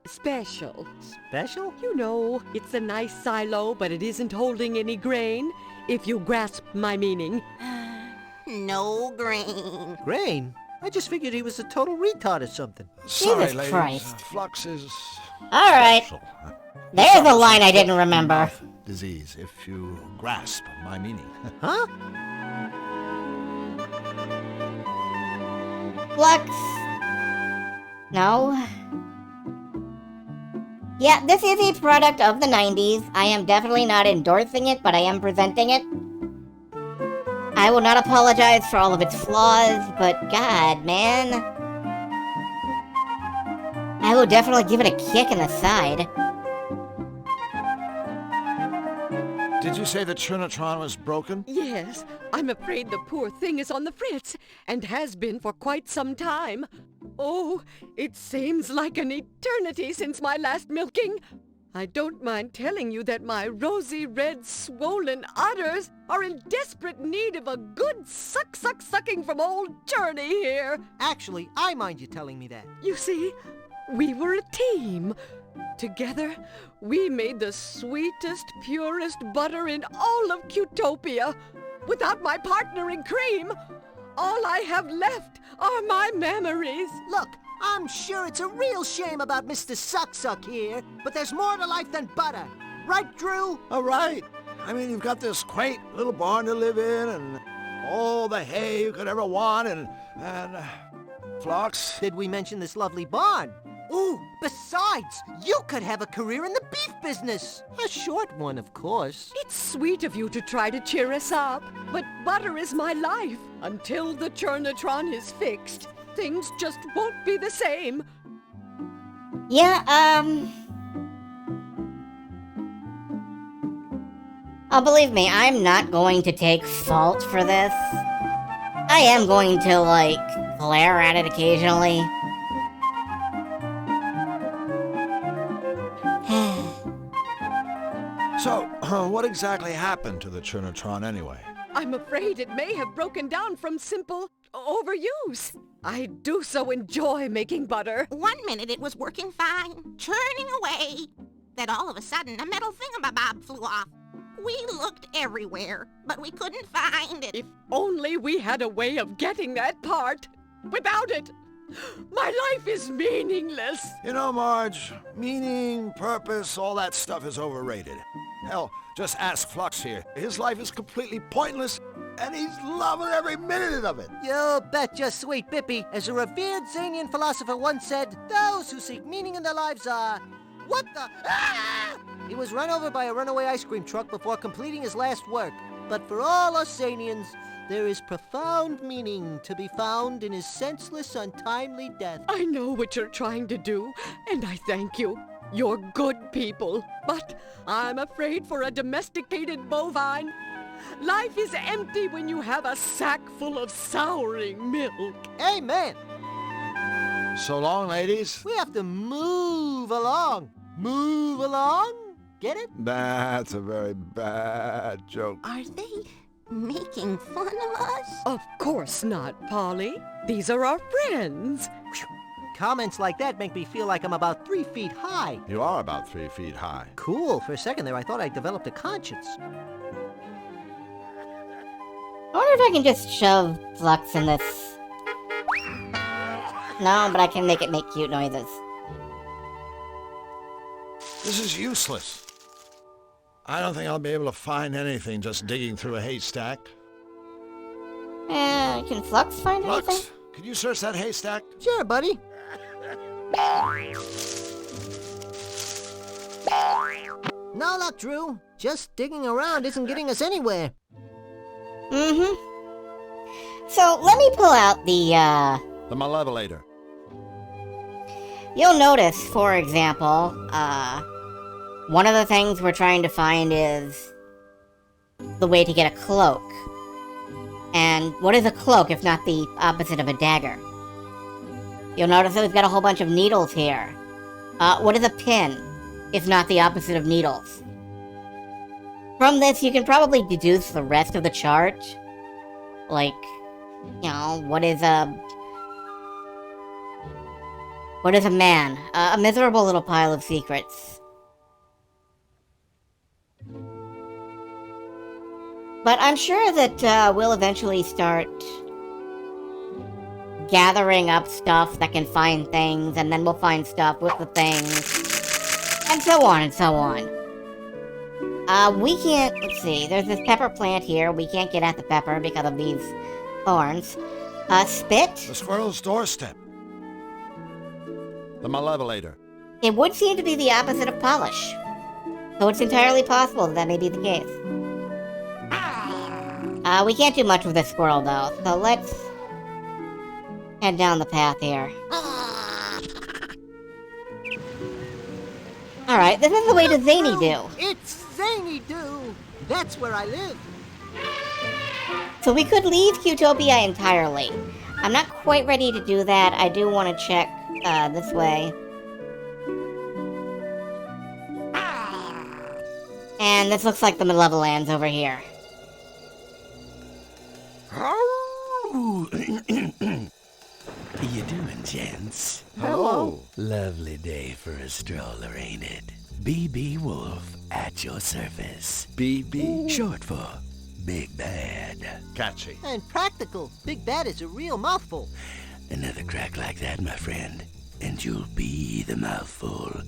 special. Special? You know, it's a nice silo, but it isn't holding any grain, if you grasp my meaning. No grain. Grain? I just figured he was a total retard or something. Sorry, Jesus ladies. Christ. Flux is... Alright. special. There's a line I didn't remember. Disease, if you grasp my meaning. Huh? Flux. No. Yeah, this is a product of the 90s. I am definitely not endorsing it, but I am presenting it. I will not apologize for all of its flaws, but god, man. I will definitely give it a kick in the side. Did you say the Churnatron was broken? Yes, I'm afraid the poor thing is on the fritz, and has been for quite some time. Oh, it seems like an eternity since my last milking. I don't mind telling you that my rosy red swollen udders are in desperate need of a good sucking from old Churney here. Actually, I mind you telling me that. You see, we were a team. Together, we made the sweetest, purest butter in all of Qtopia. Without my partner in crime, all I have left are my memories. Look, I'm sure it's a real shame about Mr. Suck here, but there's more to life than butter. Right, Drew? All right. I mean, you've got this quaint little barn to live in and all the hay you could ever want and Phlox. Did we mention this lovely barn? Ooh, besides, you could have a career in the beef business. A short one, of course. It's sweet of you to try to cheer us up, but butter is my life. Until the Churnatron is fixed, things just won't be the same. Yeah, Oh, believe me, I'm not going to take fault for this. I am going to, like, glare at it occasionally. So, what exactly happened to the Churnatron anyway? I'm afraid it may have broken down from simple overuse. I do so enjoy making butter. 1 minute it was working fine, churning away. Then all of a sudden, a metal thingamabob flew off. We looked everywhere, but we couldn't find it. If only we had a way of getting that part. Without it, my life is meaningless. You know, Marge, meaning, purpose, all that stuff is overrated. Hell, just ask Phlox here. His life is completely pointless, and he's loving every minute of it. You betcha, sweet Bippy. As a revered Zanian philosopher once said, those who seek meaning in their lives are... What the... Ah! He was run over by a runaway ice cream truck before completing his last work. But for all us Zanians, there is profound meaning to be found in his senseless, untimely death. I know what you're trying to do, and I thank you. You're good people. But I'm afraid for a domesticated bovine, life is empty when you have a sack full of souring milk. Amen. So long, ladies. We have to move along. Move along? Get it? That's a very bad joke. Are they making fun of us? Of course not, Polly. These are our friends. Comments like that make me feel like I'm about 3 feet high. You are about 3 feet high. Cool. For a second there, I thought I developed a conscience. I wonder if I can just shove Phlox in this. No, but I can make it make cute noises. This is useless. I don't think I'll be able to find anything just digging through a haystack. Can Phlox find Phlox, anything? can you search that haystack? Sure, buddy. No luck, Drew. Just digging around isn't getting us anywhere. Mm-hmm. So, let me pull out The Malevolator. You'll notice, for example, one of the things we're trying to find is the way to get a cloak. And what is a cloak if not the opposite of a dagger? You'll notice that we've got a whole bunch of needles here. What is a pin if not the opposite of needles? From this, you can probably deduce the rest of the chart. Like, you know, what is a man? A miserable little pile of secrets. But I'm sure that we'll eventually start gathering up stuff that can find things, and then we'll find stuff with the things, and so on and so on. We can't, let's see, there's this pepper plant here. We can't get at the pepper because of these thorns. Spit? The squirrel's doorstep. The Malevolator. It would seem to be the opposite of polish. So it's entirely possible that may be the case. We can't do much with this squirrel, though, so let's head down the path here. Alright, this is the way to Zany Do. It's Zany Do. That's where I live. So we could leave Qtopia entirely. I'm not quite ready to do that. I do want to check this way. And this looks like the Malevolans over here. How you doing, gents? Hello. Lovely day for a stroller, ain't it? BB Wolf at your service. BB? Short for Big Bad. Catchy. And practical. Big Bad is a real mouthful. Another crack like that, my friend, and you'll be the mouthful.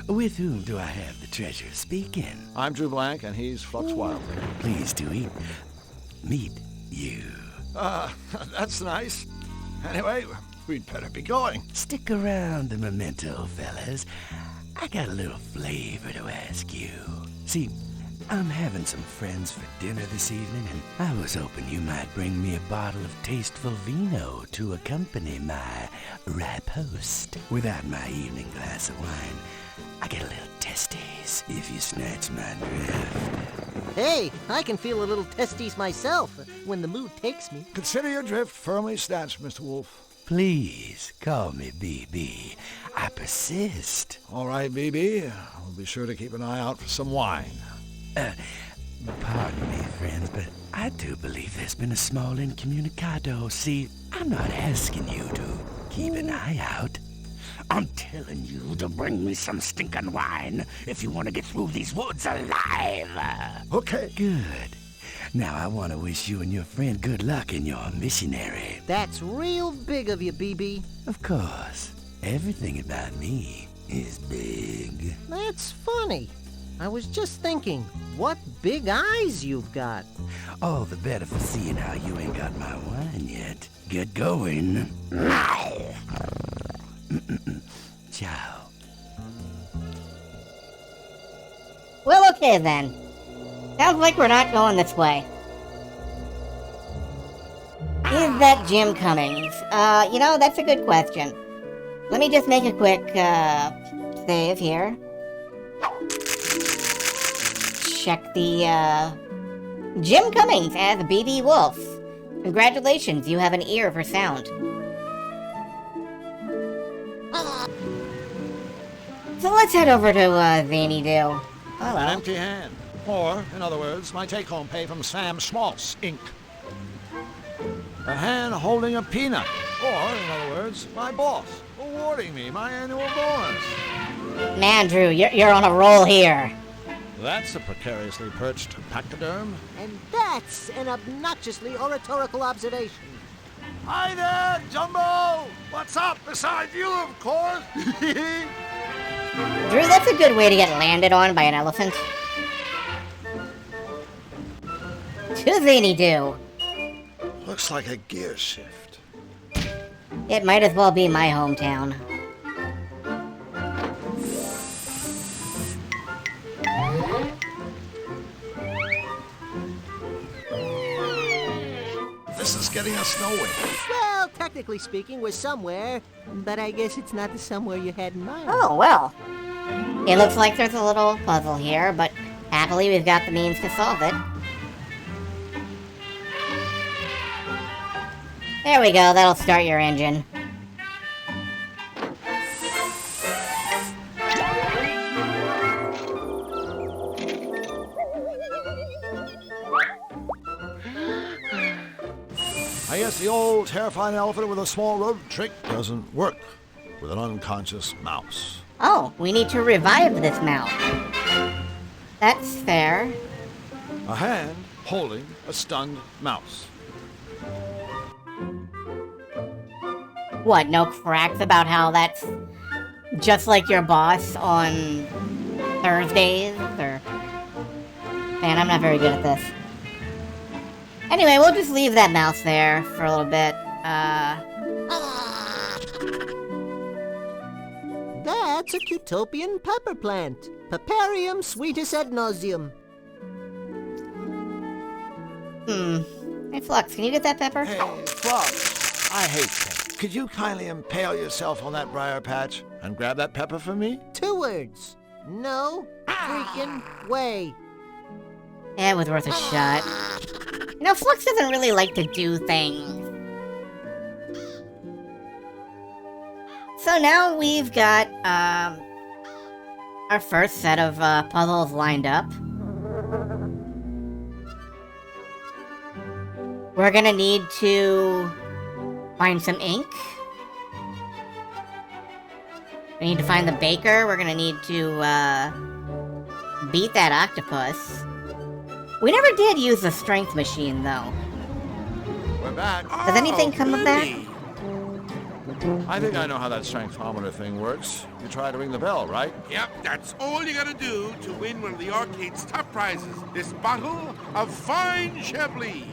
With whom do I have the pleasure of speaking? I'm Drew Blank, and he's Flux Wild. Pleased to meet you. That's nice. Anyway, we'd better be going. Stick around the memento, fellas. I got a little flavor to ask you. See, I'm having some friends for dinner this evening, and I was hoping you might bring me a bottle of tasteful vino to accompany my riposte. Without my evening glass of wine, I get a little testes, if you snatch my drift. Hey, I can feel a little testes myself when the mood takes me. Consider your drift firmly snatched, Mr. Wolf. Please, call me BB. I persist. All right, BB. I'll be sure to keep an eye out for some wine. Pardon me, friends, but I do believe there's been a small incommunicado. See, I'm not asking you to keep an eye out. I'm telling you to bring me some stinking wine if you want to get through these woods alive. Okay. Good. Now I want to wish you and your friend good luck in your missionary. That's real big of you, BB. Of course. Everything about me is big. That's funny. I was just thinking, what big eyes you've got. All the better for seeing how you ain't got my wine yet. Get going. Ciao. Well, okay then. Sounds like we're not going this way. Is that Jim Cummings? That's a good question. Let me just make a quick, save here. Check the, Jim Cummings as BB Wolf. Congratulations, you have an ear for sound. So let's head over to, Zany Doo. Hello. An empty hand. Or, in other words, my take-home pay from Sam Schmaltz, Inc. A hand holding a peanut. Or, in other words, my boss awarding me my annual bonus. Man, Drew, you're on a roll here. That's a precariously perched pachyderm. And that's an obnoxiously oratorical observation. Hi there, Jumbo! What's up, beside you, of course? Drew, that's a good way to get landed on by an elephant. To Zany Doo. Looks like a gear shift. It might as well be my hometown. This is getting us nowhere. Well, technically speaking, we're somewhere, but I guess it's not the somewhere you had in mind. Oh, well. It looks like there's a little puzzle here, but happily we've got the means to solve it. There we go, that'll start your engine. I guess the old terrifying elephant with a small rope trick doesn't work with an unconscious mouse. Oh, we need to revive this mouse. That's fair. A hand holding a stunned mouse. What, no cracks about how that's just like your boss on Thursdays? Or... Man, I'm not very good at this. Anyway, we'll just leave that mouse there for a little bit. That's a Cutopian pepper plant. Peparium sweetus ad nauseum. Hey, Flux, can you get that pepper? Hey, Flux, I hate that. Could you kindly impale yourself on that briar patch and grab that pepper for me? 2 words. No freaking way. Yeah, it was worth a shot. You know, Flux doesn't really like to do things. So now we've got, our first set of, puzzles lined up. We're gonna need to find some ink. We need to find the baker. We're gonna need to, beat that octopus. We never did use the strength machine, though. We're back. Does anything come of that? I think I know how that strengthometer thing works. You try to ring the bell, right? Yep, that's all you gotta do to win one of the arcade's top prizes. This bottle of fine Chablis.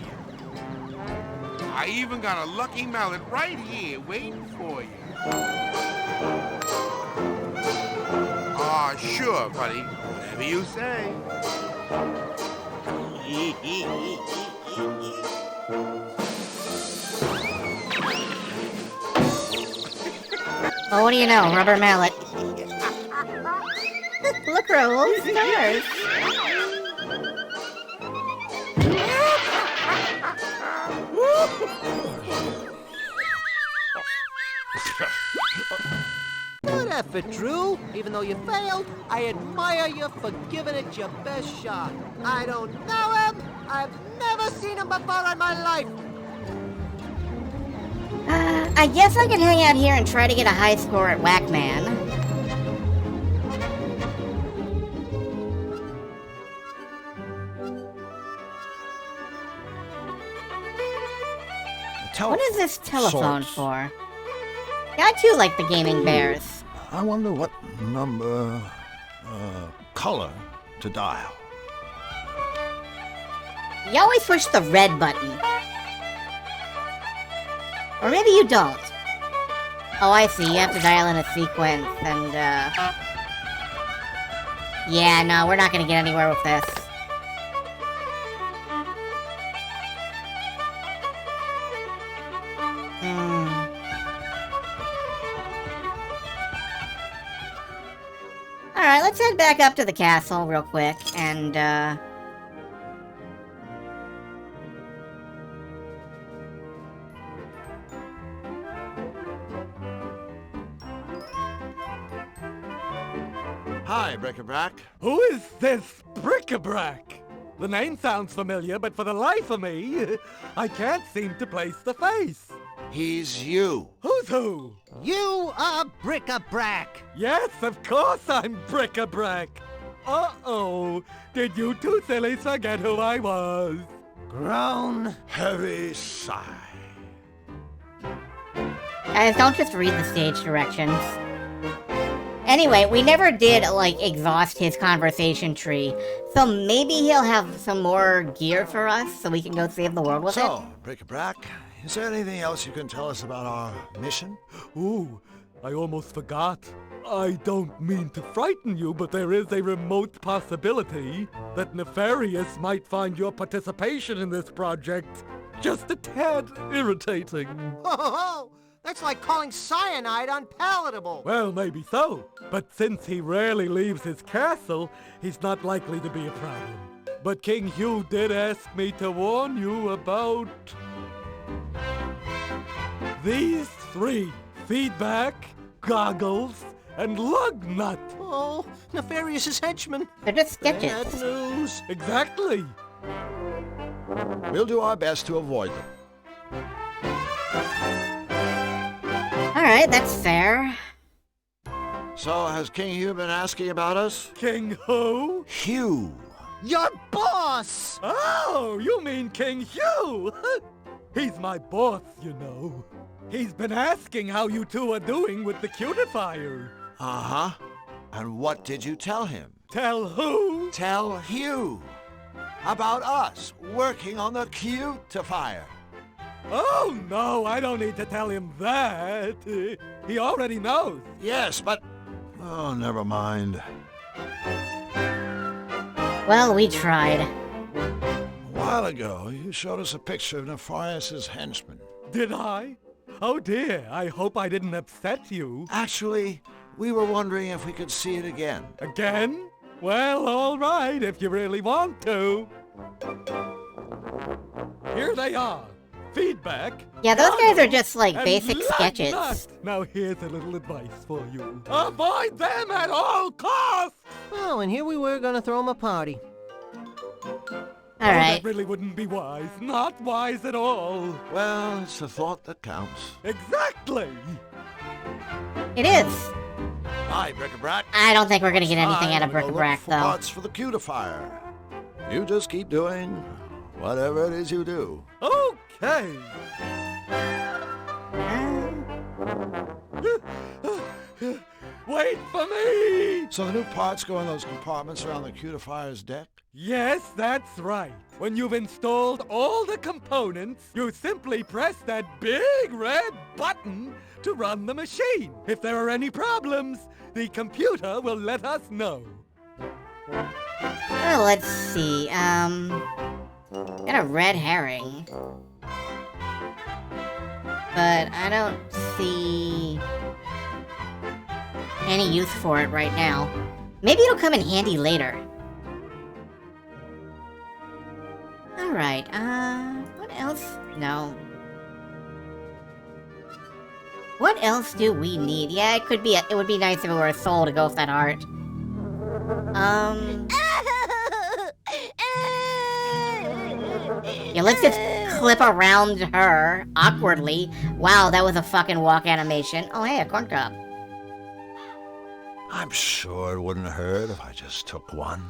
I even got a lucky mallet right here waiting for you. Ah, sure, buddy. Whatever you say. Oh, what do you know? Rubber mallet. Look, Raoul, stars. Good effort, Drew. Even though you failed, I admire you for giving it your best shot. I don't know him. I've never seen him before in my life. I guess I can hang out here and try to get a high score at Whackman. The What is this telephone sorts. for? Yeah, I too like the gaming bears. I wonder what number, color to dial. You always push the red button. Or maybe you don't. Oh, I see. You have to dial in a sequence, and, yeah, no, we're not gonna get anywhere with this. Alright, let's head back up to the castle real quick, and, Hi, Bric-a-Brac. Who is this bric-a-brac? The name sounds familiar, but for the life of me, I can't seem to place the face. He's you. Who's who? You are Bric-a-Brac. Yes, of course I'm bric-a-brac. Uh-oh, did you two sillies forget who I was? Groan. Heavy sigh. guys, don't just read the stage directions. Anyway, we never did, like, exhaust his conversation tree, so maybe he'll have some more gear for us so we can go save the world with it. So, Bric-a-Brac, is there anything else you can tell us about our mission? Ooh, I almost forgot. I don't mean to frighten you, but there is a remote possibility that Nefarious might find your participation in this project just a tad irritating. Oh, that's like calling cyanide unpalatable. Well, maybe so, but since he rarely leaves his castle, he's not likely to be a problem. But King Hugh did ask me to warn you about these three: feedback, goggles, and lug nut. Oh, Nefarious's henchmen. They're just sketches. Bad news. Exactly. We'll do our best to avoid them. Alright, that's fair. So, has King Hugh been asking about us? King who? Hugh. Your boss! Oh, you mean King Hugh? He's my boss, you know. He's been asking how you two are doing with the cutifier. Uh-huh. And what did you tell him? Tell who? Tell Hugh. About us working on the cutifier. Oh, no, I don't need to tell him that. He already knows. Yes, but... Oh, never mind. Well, we tried. A while ago, you showed us a picture of Nefarious' henchman. Did I? Oh dear, I hope I didn't upset you. Actually, we were wondering if we could see it again. Again? Well, all right, if you really want to. Here they are. Feedback. Yeah, those guys are just like and basic lug sketches. nut. Now here's a little advice for you. Avoid them at all costs! Oh, and here we were gonna throw him a party. Alright. That really wouldn't be wise. Not wise at all. Well, it's the thought that counts. Exactly. It is. Hi, Bric-a-Brac. I don't think we're gonna get anything Time out of to go look Bric-a-Brac, for though. parts for the cutifier. You just keep doing whatever it is you do. Okay. Wait for me! So the new parts go in those compartments around the cutifier's deck? Yes, that's right. When you've installed all the components, you simply press that big red button to run the machine. If there are any problems, the computer will let us know. Well, let's see, got a red herring. But I don't see any use for it right now. Maybe it'll come in handy later. Alright, what else? No. What else do we need? Yeah, it would be nice if it were a soul to go with that heart. Yeah, let's just clip around her awkwardly. Wow, that was a fucking walk animation. Oh, hey, a corn cob. I'm sure it wouldn't hurt if I just took one.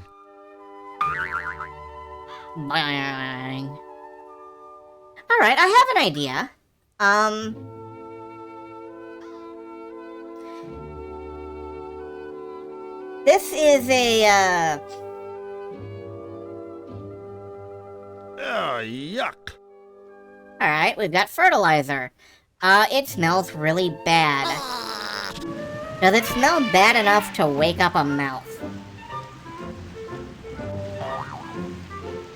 Bang. Alright, I have an idea. This is a, Oh, yuck. Alright, we've got fertilizer. It smells really bad. Does it smell bad enough to wake up a mouth?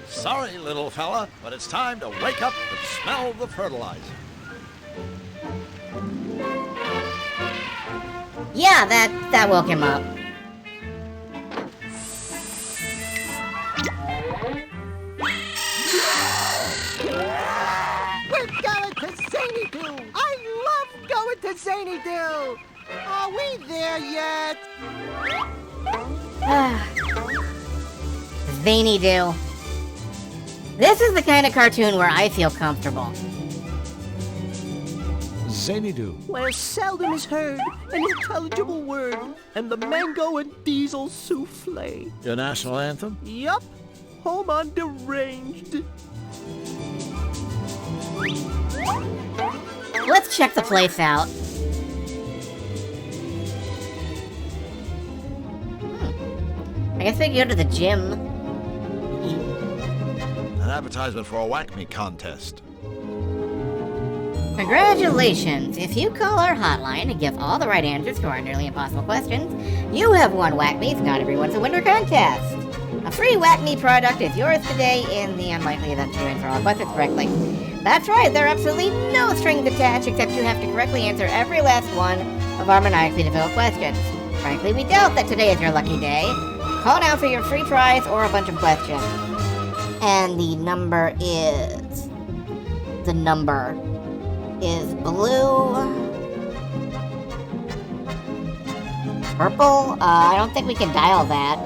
Sorry, little fella, but it's time to wake up and smell the fertilizer. Yeah, that woke him up. We're going to Zany-Doo! I love going to Zany-Doo! Are we there yet? Zany-Doo. This is the kind of cartoon where I feel comfortable. Zany-Doo. Where seldom is heard an intelligible word, and the mango and diesel souffle. Your national anthem? Yup. Home on Deranged. Let's check the place out. I guess we can go to the gym. An advertisement for a whack me contest. Congratulations! If you call our hotline and give all the right answers to our nearly impossible questions, you have won Whack Me's Not Everyone's a Winner contest! A free Whack Me product is yours today in the unlikely event you answer all questions correctly. That's right, there are absolutely no strings attached except you have to correctly answer every last one of our maniacally difficult questions. Frankly, we doubt that today is your lucky day. Call now for your free prize or a bunch of questions. And the number is blue, purple. I don't think we can dial that.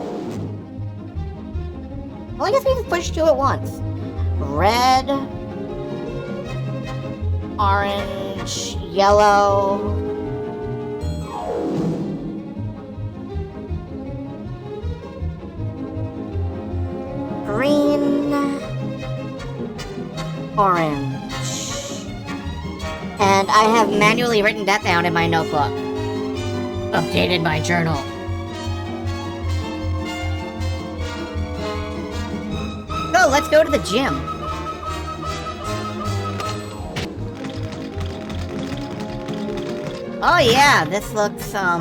Well, I guess we can push 2 at once. Red, orange, yellow. Green, orange. And I have manually written that down in my notebook. Updated my journal. So, let's go to the gym. Oh yeah, this looks, well,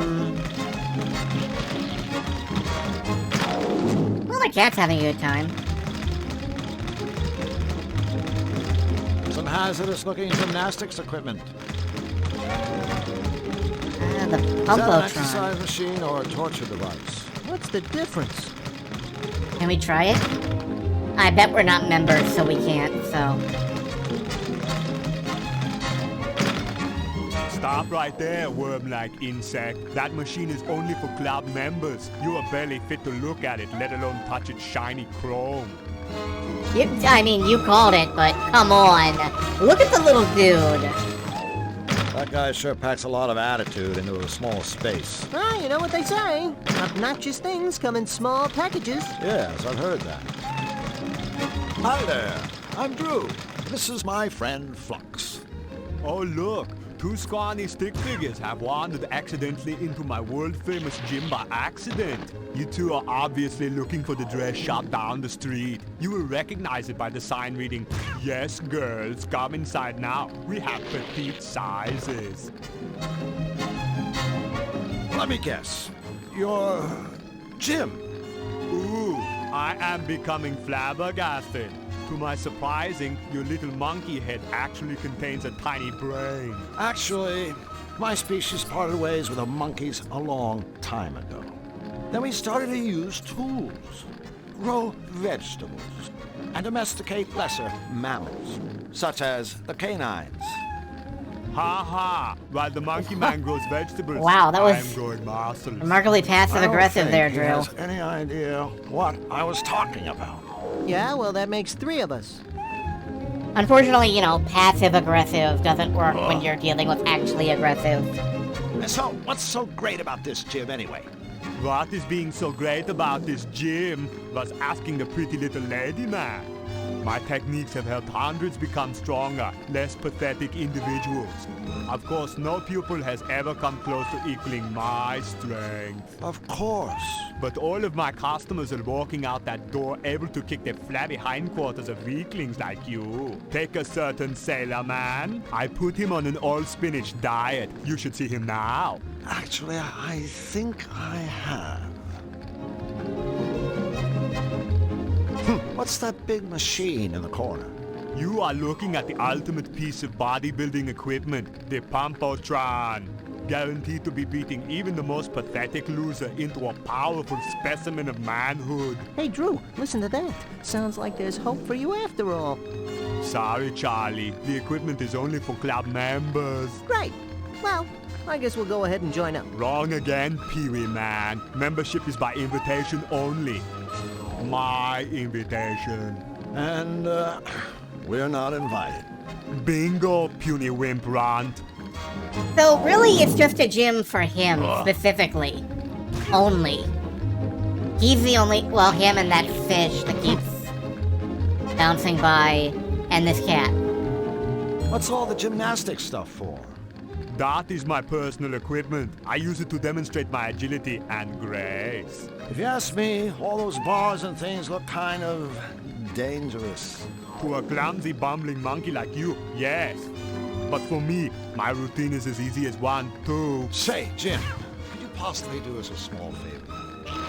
my cat's having a good time. Some hazardous-looking gymnastics equipment. The Is that an Pumpotron. exercise machine or a torture device? What's the difference? Can we try it? I bet we're not members, so we can't, so... Stop right there, worm-like insect. That machine is only for club members. You are barely fit to look at it, let alone touch its shiny chrome. You called it, but come on. Look at the little dude. That guy sure packs a lot of attitude into a small space. Ah, you know what they say. Obnoxious things come in small packages. Yes, I've heard that. Hi there. I'm Drew. This is my friend Flux. Oh, look. Two scrawny stick figures have wandered accidentally into my world-famous gym by accident. You two are obviously looking for the dress shop down the street. You will recognize it by the sign reading, "Yes, girls, come inside now. We have petite sizes." Let me guess. You're Jim. Ooh, I am becoming flabbergasted. To my surprising, your little monkey head actually contains a tiny brain. Actually, my species parted ways with the monkeys a long time ago. Then we started to use tools, grow vegetables, and domesticate lesser mammals, such as the canines. Ha ha! While the monkey man grows vegetables, Wow, that was I'm growing muscles. remarkably passive-aggressive there, He Drew. has any idea what I was talking about? Yeah, well, that makes 3 of us. Unfortunately, you know, passive-aggressive doesn't work when you're dealing with actually aggressive. And so, what's so great about this gym anyway? What is being so great about this gym was asking the pretty little lady man. My techniques have helped hundreds become stronger, less pathetic individuals. Of course, no pupil has ever come close to equaling my strength. Of course. But all of my customers are walking out that door able to kick the flabby hindquarters of weaklings like you. Take a certain sailor man. I put him on an all-spinach diet. You should see him now. Actually, I think I have. What's that big machine in the corner? You are looking at the ultimate piece of bodybuilding equipment, the Pumpotron. Guaranteed to be beating even the most pathetic loser into a powerful specimen of manhood. Hey, Drew, listen to that. Sounds like there's hope for you after all. Sorry, Charlie. The equipment is only for club members. Great. Well, I guess we'll go ahead and join up. Wrong again, Pee-wee man. Membership is by invitation only. My invitation. And, we're not invited. Bingo, puny wimp runt. So really, it's just a gym for him, specifically. Only. He's the only, well, him and that fish that keeps bouncing by, and this cat. What's all the gymnastics stuff for? That is my personal equipment. I use it to demonstrate my agility and grace. If you ask me, all those bars and things look kind of dangerous. To a clumsy, bumbling monkey like you, yes. But for me, my routine is as easy as 1, 2. Say, Jim, could you possibly do us a small favor?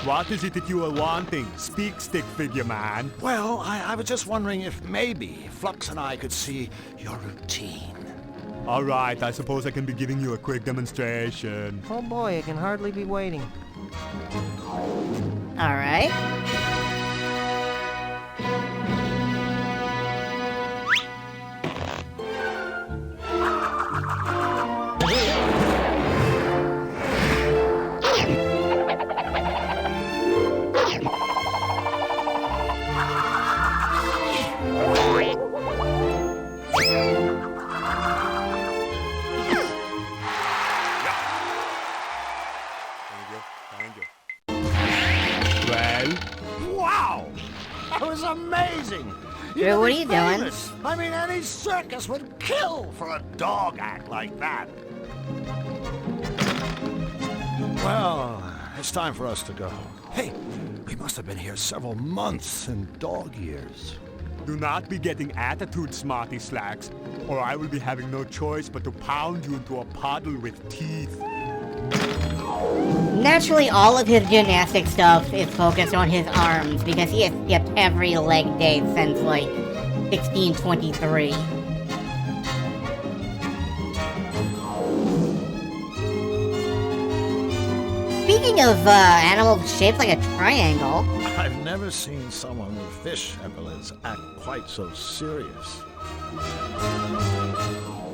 What is it that you are wanting? Speak, stick figure man. Well, I was just wondering if maybe Flux and I could see your routine. All right, I suppose I can be giving you a quick demonstration. Oh boy, I can hardly be waiting. All right. Wow! That was amazing! Drew, what are you doing? famous. I mean, any circus would kill for a dog act like that. Well, it's time for us to go. Hey, we must have been here several months in dog years. Do not be getting attitude, smarty slacks, or I will be having no choice but to pound you into a puddle with teeth. Naturally, all of his gymnastic stuff is focused on his arms because he has skipped every leg day since, like, 1623. Speaking of animals shaped like a triangle... I've never seen someone with fish epaulets act quite so serious.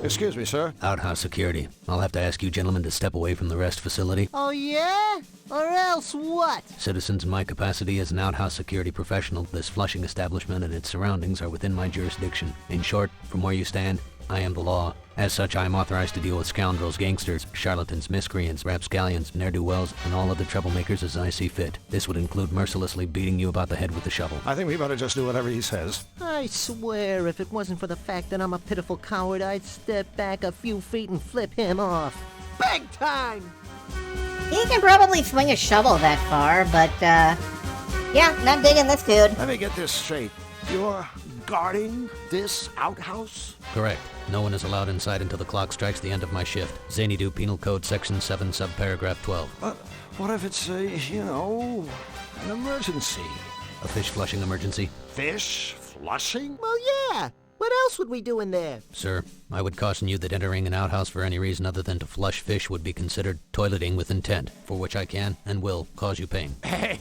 Excuse me, sir. Outhouse security. I'll have to ask you gentlemen to step away from the rest facility. Oh yeah? Or else what? Citizens, in my capacity as an outhouse security professional, this Flushing establishment and its surroundings are within my jurisdiction. In short, from where you stand, I am the law, As such, I am authorized to deal with scoundrels, gangsters, charlatans, miscreants, rapscallions, ne'er-do-wells, and all other troublemakers as I see fit. This would include mercilessly beating you about the head with the shovel. I think we better just do whatever he says. I swear, if it wasn't for the fact that I'm a pitiful coward, I'd step back a few feet and flip him off. Big time! He can probably swing a shovel that far, but, yeah, not digging this dude. Let me get this straight. You're guarding this outhouse? Correct. No one is allowed inside until the clock strikes the end of my shift. Xanadu Penal Code Section 7, subparagraph 12. What if it's an emergency? A fish flushing emergency? Fish flushing? Well, yeah. What else would we do in there? Sir, I would caution you that entering an outhouse for any reason other than to flush fish would be considered toileting with intent, for which I can and will cause you pain. Hey,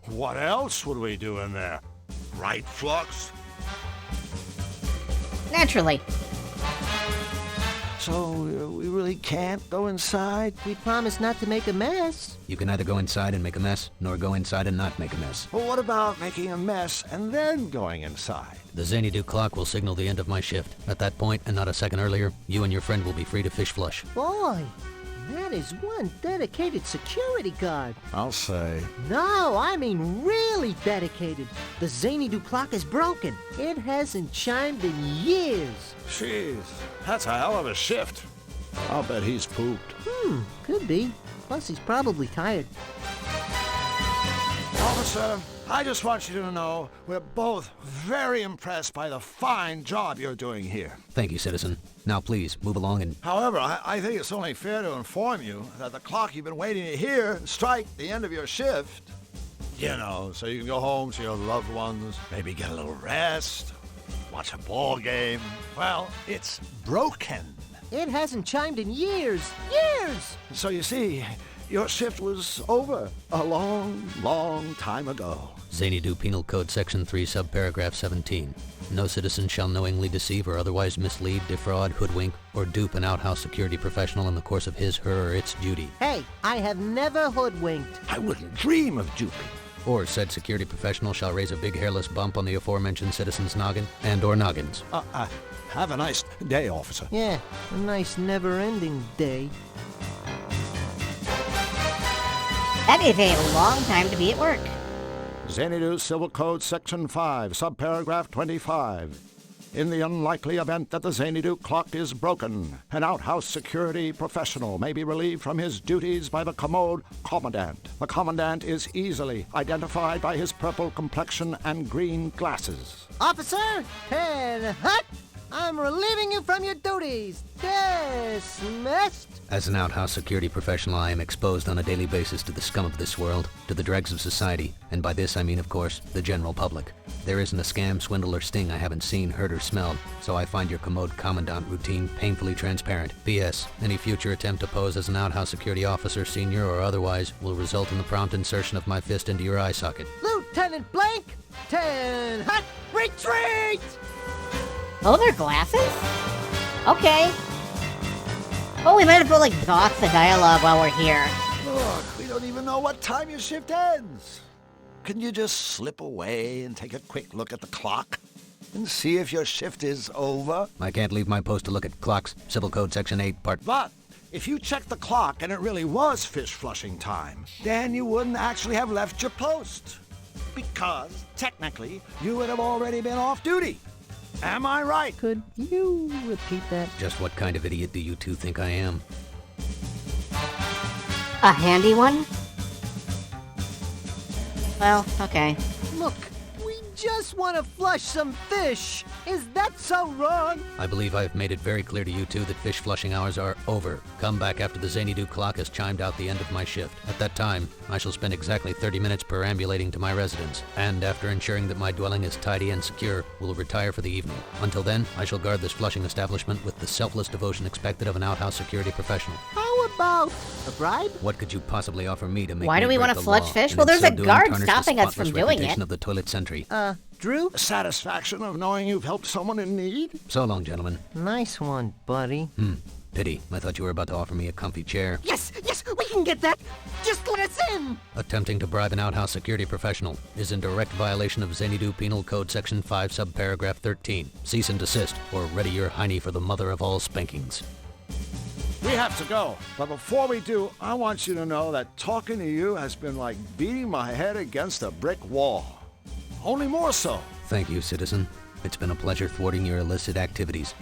what else would we do in there? Right, Flux? Naturally. So, we really can't go inside? We promised not to make a mess. You can neither go inside and make a mess, nor go inside and not make a mess. Well, what about making a mess and then going inside? The Xanadu clock will signal the end of my shift. At that point, and not a second earlier, you and your friend will be free to fish flush. Boy, that is one dedicated security guard. I'll say. No, I mean really dedicated. The Xanadu clock is broken. It hasn't chimed in years. Jeez, that's a hell of a shift. I'll bet he's pooped. Could be. Plus, he's probably tired. Officer, I just want you to know we're both very impressed by the fine job you're doing here. Thank you, citizen. Now please, move along and... However, I think it's only fair to inform you that the clock you've been waiting to hear strike the end of your shift. You know, so you can go home to your loved ones, maybe get a little rest, watch a ball game. Well, it's broken. It hasn't chimed in years. Years! So you see, your shift was over a long, long time ago. Xanadu Penal Code Section 3, subparagraph 17. No citizen shall knowingly deceive or otherwise mislead, defraud, hoodwink, or dupe an outhouse security professional in the course of his, her, or its duty. Hey, I have never hoodwinked. I wouldn't dream of duping. Or said security professional shall raise a big hairless bump on the aforementioned citizen's noggin and or noggins. Have a nice day, officer. Yeah, a nice never-ending day. That is a long time to be at work. Xanadu Civil Code Section 5, subparagraph 25. In the unlikely event that the Xanadu clock is broken, an outhouse security professional may be relieved from his duties by the commode commandant. The commandant is easily identified by his purple complexion and green glasses. Officer, head hut! I'm relieving you from your duties. Dismissed. As an outhouse security professional, I am exposed on a daily basis to the scum of this world, to the dregs of society, and by this I mean, of course, the general public. There isn't a scam, swindle, or sting I haven't seen, heard, or smelled, so I find your commode commandant routine painfully transparent. P.S. Any future attempt to pose as an outhouse security officer, senior or otherwise, will result in the prompt insertion of my fist into your eye socket. Lieutenant Blank, 10 hut, retreat! Oh, they're glasses? Okay. Oh, we might as well exhaust the dialogue while we're here. Look, we don't even know what time your shift ends. Can you just slip away and take a quick look at the clock and see if your shift is over? I can't leave my post to look at clocks. Civil Code Section 8, Part... But if you checked the clock and it really was fish flushing time, then you wouldn't actually have left your post. Because, technically, you would have already been off duty. Am I right? Could you repeat that? Just what kind of idiot do you two think I am? A handy one? Well, okay. Look, we just want to flush some fish. Is that so wrong? I believe I have made it very clear to you two that fish flushing hours are over. Come back after the Xanadu clock has chimed out the end of my shift. At that time, I shall spend exactly 30 minutes perambulating to my residence, and after ensuring that my dwelling is tidy and secure, will retire for the evening. Until then, I shall guard this flushing establishment with the selfless devotion expected of an outhouse security professional. How about a bribe? What could you possibly offer me to make Why me do we break want the to flush law, fish? and Well, in there's so a doing guard tarnish the stopping us from spotless doing reputation it. of the toilet sentry? Drew? The satisfaction of knowing you've helped someone in need? So long, gentlemen. Nice one, buddy. Pity. I thought you were about to offer me a comfy chair. Yes, we can get that. Just let us in. Attempting to bribe an outhouse security professional is in direct violation of Xanadu Penal Code Section 5, subparagraph 13. Cease and desist, or ready your hiney for the mother of all spankings. We have to go. But before we do, I want you to know that talking to you has been like beating my head against a brick wall. Only more so. Thank you, citizen. It's been a pleasure thwarting your illicit activities.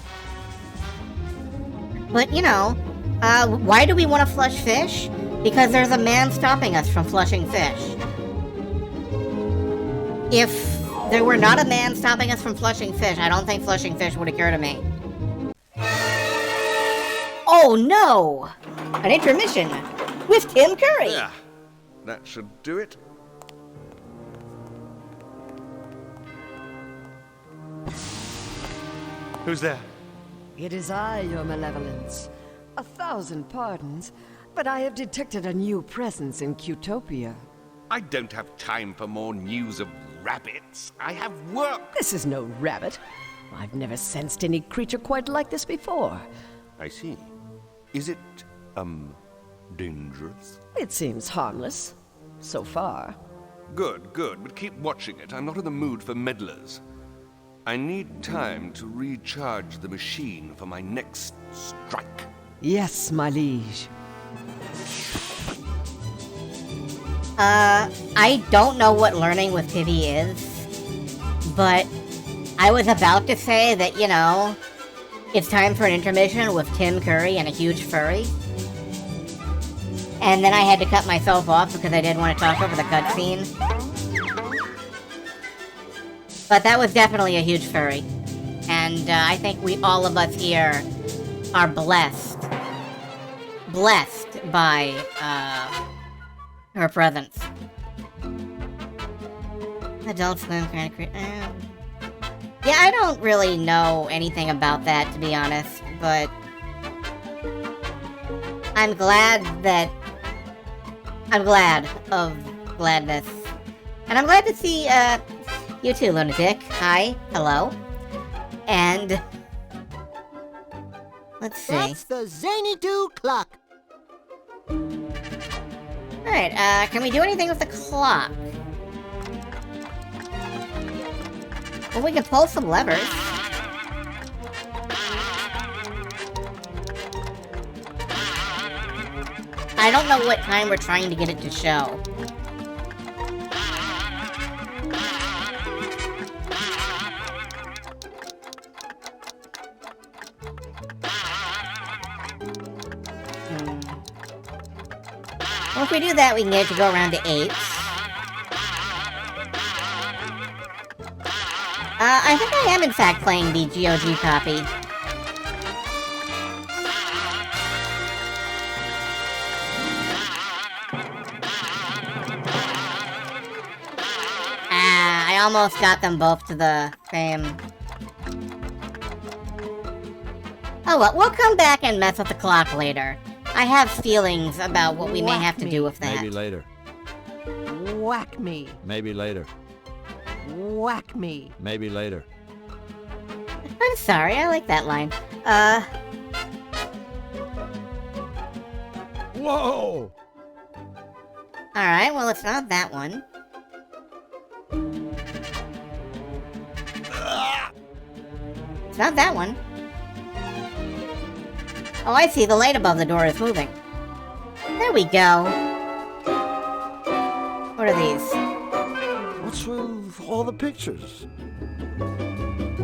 But, why do we want to flush fish? Because there's a man stopping us from flushing fish. If there were not a man stopping us from flushing fish, I don't think flushing fish would occur to me. Oh no! An intermission with Tim Curry! Yeah, that should do it. Who's there? It is I, your malevolence. 1,000 pardons, but I have detected a new presence in Qtopia. I don't have time for more news of rabbits. I have work. This is no rabbit. I've never sensed any creature quite like this before. I see. Is it, dangerous? It seems harmless. So far. Good, but keep watching it. I'm not in the mood for meddlers. I need time to recharge the machine for my next strike. Yes, my liege. I don't know what learning with Pivy is, but I was about to say that, it's time for an intermission with Tim Curry and a huge furry. And then I had to cut myself off because I didn't want to talk over the cutscene. But that was definitely a huge furry. And I think all of us here are blessed. Blessed by her presence. Adult Swim kind of yeah, I don't really know anything about that, to be honest, but I'm glad of gladness. And I'm glad to see, you too, lunatic. Hi, hello. And let's see. That's the Xanadu clock. Alright, can we do anything with the clock? Well, we can pull some levers. I don't know what time we're trying to get it to show. Well, if we do that, we can get it to go around to 8. I think I am, in fact, playing the GOG copy. I almost got them both to the same. Oh well, we'll come back and mess with the clock later. I have feelings about what we may have to do with that. Maybe later. Whack me. Maybe later. Whack me. Maybe later. I'm sorry, I like that line. Whoa! Alright, well, it's not that one. It's not that one. Oh, I see. The light above the door is moving. There we go. What are these? What's with all the pictures?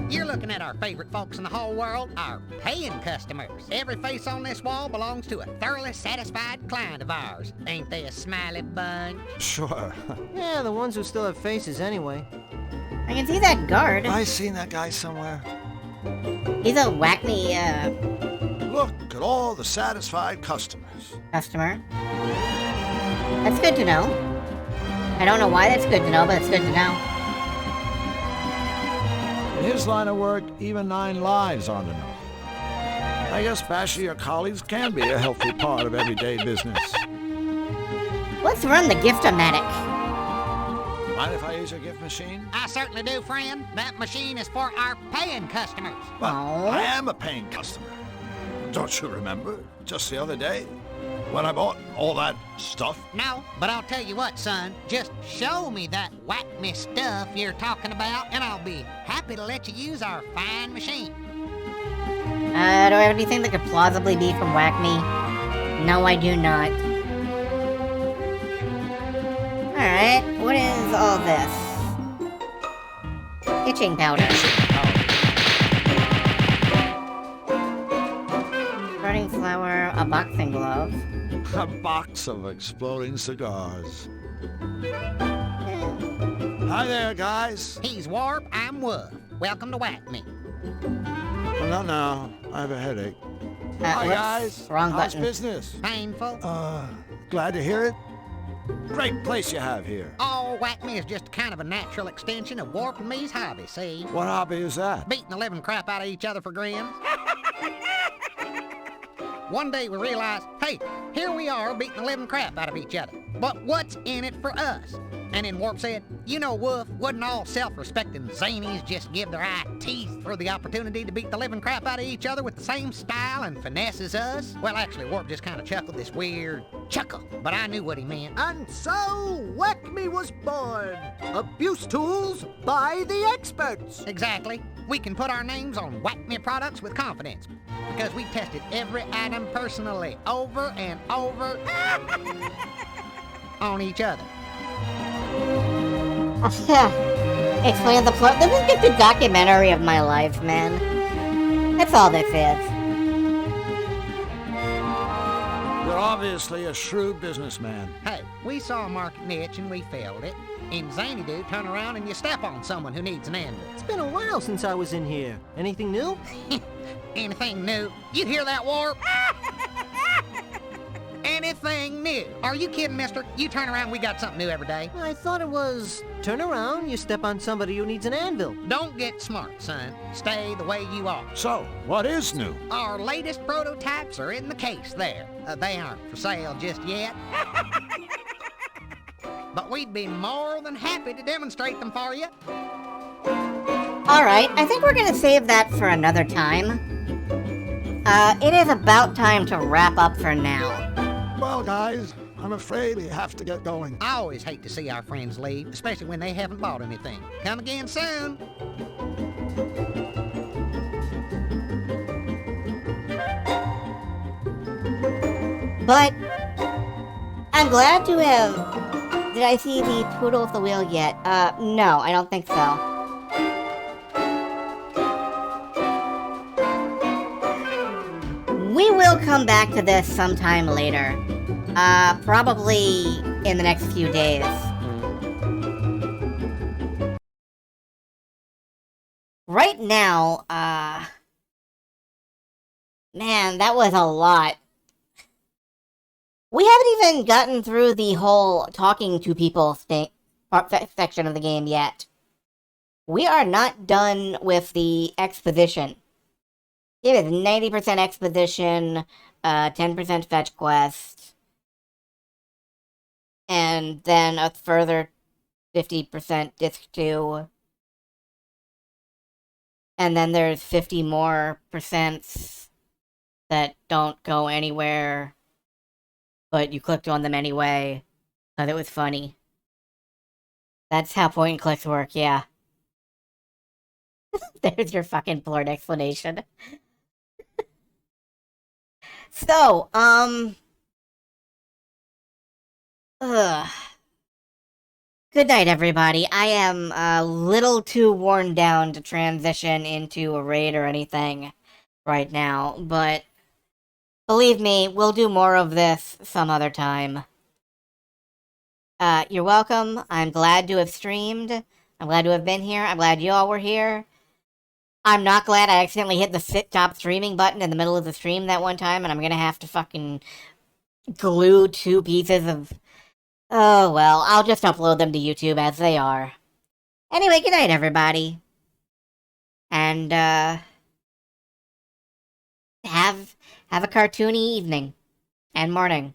You're looking at our favorite folks in the whole world, our paying customers. Every face on this wall belongs to a thoroughly satisfied client of ours. Ain't they a smiley bunch? Sure. Yeah, the ones who still have faces anyway. I can see that guard. Have I seen that guy somewhere? He's a whack-me, Look at all the satisfied customers. customer. That's good to know. I don't know why that's good to know, but it's good to know. In his line of work, even 9 lives aren't enough. I guess bashing your colleagues can be a healthy part of everyday business. Let's run the gift-o-matic. Mind if I use your gift machine? I certainly do, friend. That machine is for our paying customers. Well, I am a paying customer. Don't you remember? Just the other day, when I bought all that stuff. No, but I'll tell you what, son. Just show me that whack me stuff you're talking about, and I'll be happy to let you use our fine machine. Do I have anything that could plausibly be from Whack Me? No, I do not. Alright, what is all this? Itching powder. Burning flour, a boxing glove. A box of exploding cigars. Hi there, guys. He's Warp, I'm Woof. Welcome to Whack Me. Well, not now. I have a headache. Hi, whoops. guys. Wrong How's button. business? Painful. Glad to hear it. Great place you have here. Oh, Whack Me is just kind of a natural extension of Warp and me's hobby, see? What hobby is that? Beating the living crap out of each other for grins. One day we realized, hey, here we are beating the living crap out of each other. But what's in it for us? And then Warp said, you know, Woof, wouldn't all self-respecting zanies just give their eye teeth for the opportunity to beat the living crap out of each other with the same style and finesse as us? Well, actually, Warp just kind of chuckled this weird chuckle, but I knew what he meant. And so, Whack Me was born. Abuse tools by the experts. Exactly. We can put our names on Whack Me products with confidence because we tested every item personally over and over on each other. Explain the plot. This is just a documentary of my life, man. That's all this is. You're obviously a shrewd businessman. Hey, we saw a market niche and we filled it. In Zany Do, turn around and you step on someone who needs an anvil. It's been a while since I was in here. Anything new? Anything new? You hear that, Warp? Anything new? Are you kidding, mister? You turn around, we got something new every day. I thought it was turn around, you step on somebody who needs an anvil. Don't get smart, son. Stay the way you are. So, what is new? Our latest prototypes are in the case there. They aren't for sale just yet. But we'd be more than happy to demonstrate them for you. Alright, I think we're gonna save that for another time. It is about time to wrap up for now. Well, guys, I'm afraid we have to get going. I always hate to see our friends leave, especially when they haven't bought anything. Come again soon. But I'm glad to have... Did I see the poodle with the wheel yet? No, I don't think so. We will come back to this sometime later. Probably in the next few days. Right now, man, that was a lot. We haven't even gotten through the whole talking to people section of the game yet. We are not done with the exposition. It is 90% exposition, 10% fetch quest, and then a further 50% disc 2. And then there's 50 more percents that don't go anywhere, but you clicked on them anyway, because it was funny. That's how point and clicks work, yeah. There's your fucking blurred explanation. So, good night, everybody. I am a little too worn down to transition into a raid or anything right now, but believe me, we'll do more of this some other time. You're welcome. I'm glad to have streamed. I'm glad to have been here. I'm glad you all were here. I'm not glad I accidentally hit the stop streaming button in the middle of the stream that one time, and I'm gonna have to fucking glue 2 pieces of... Oh, well, I'll just upload them to YouTube as they are. Anyway, good night, everybody. And, have a cartoony evening. And morning.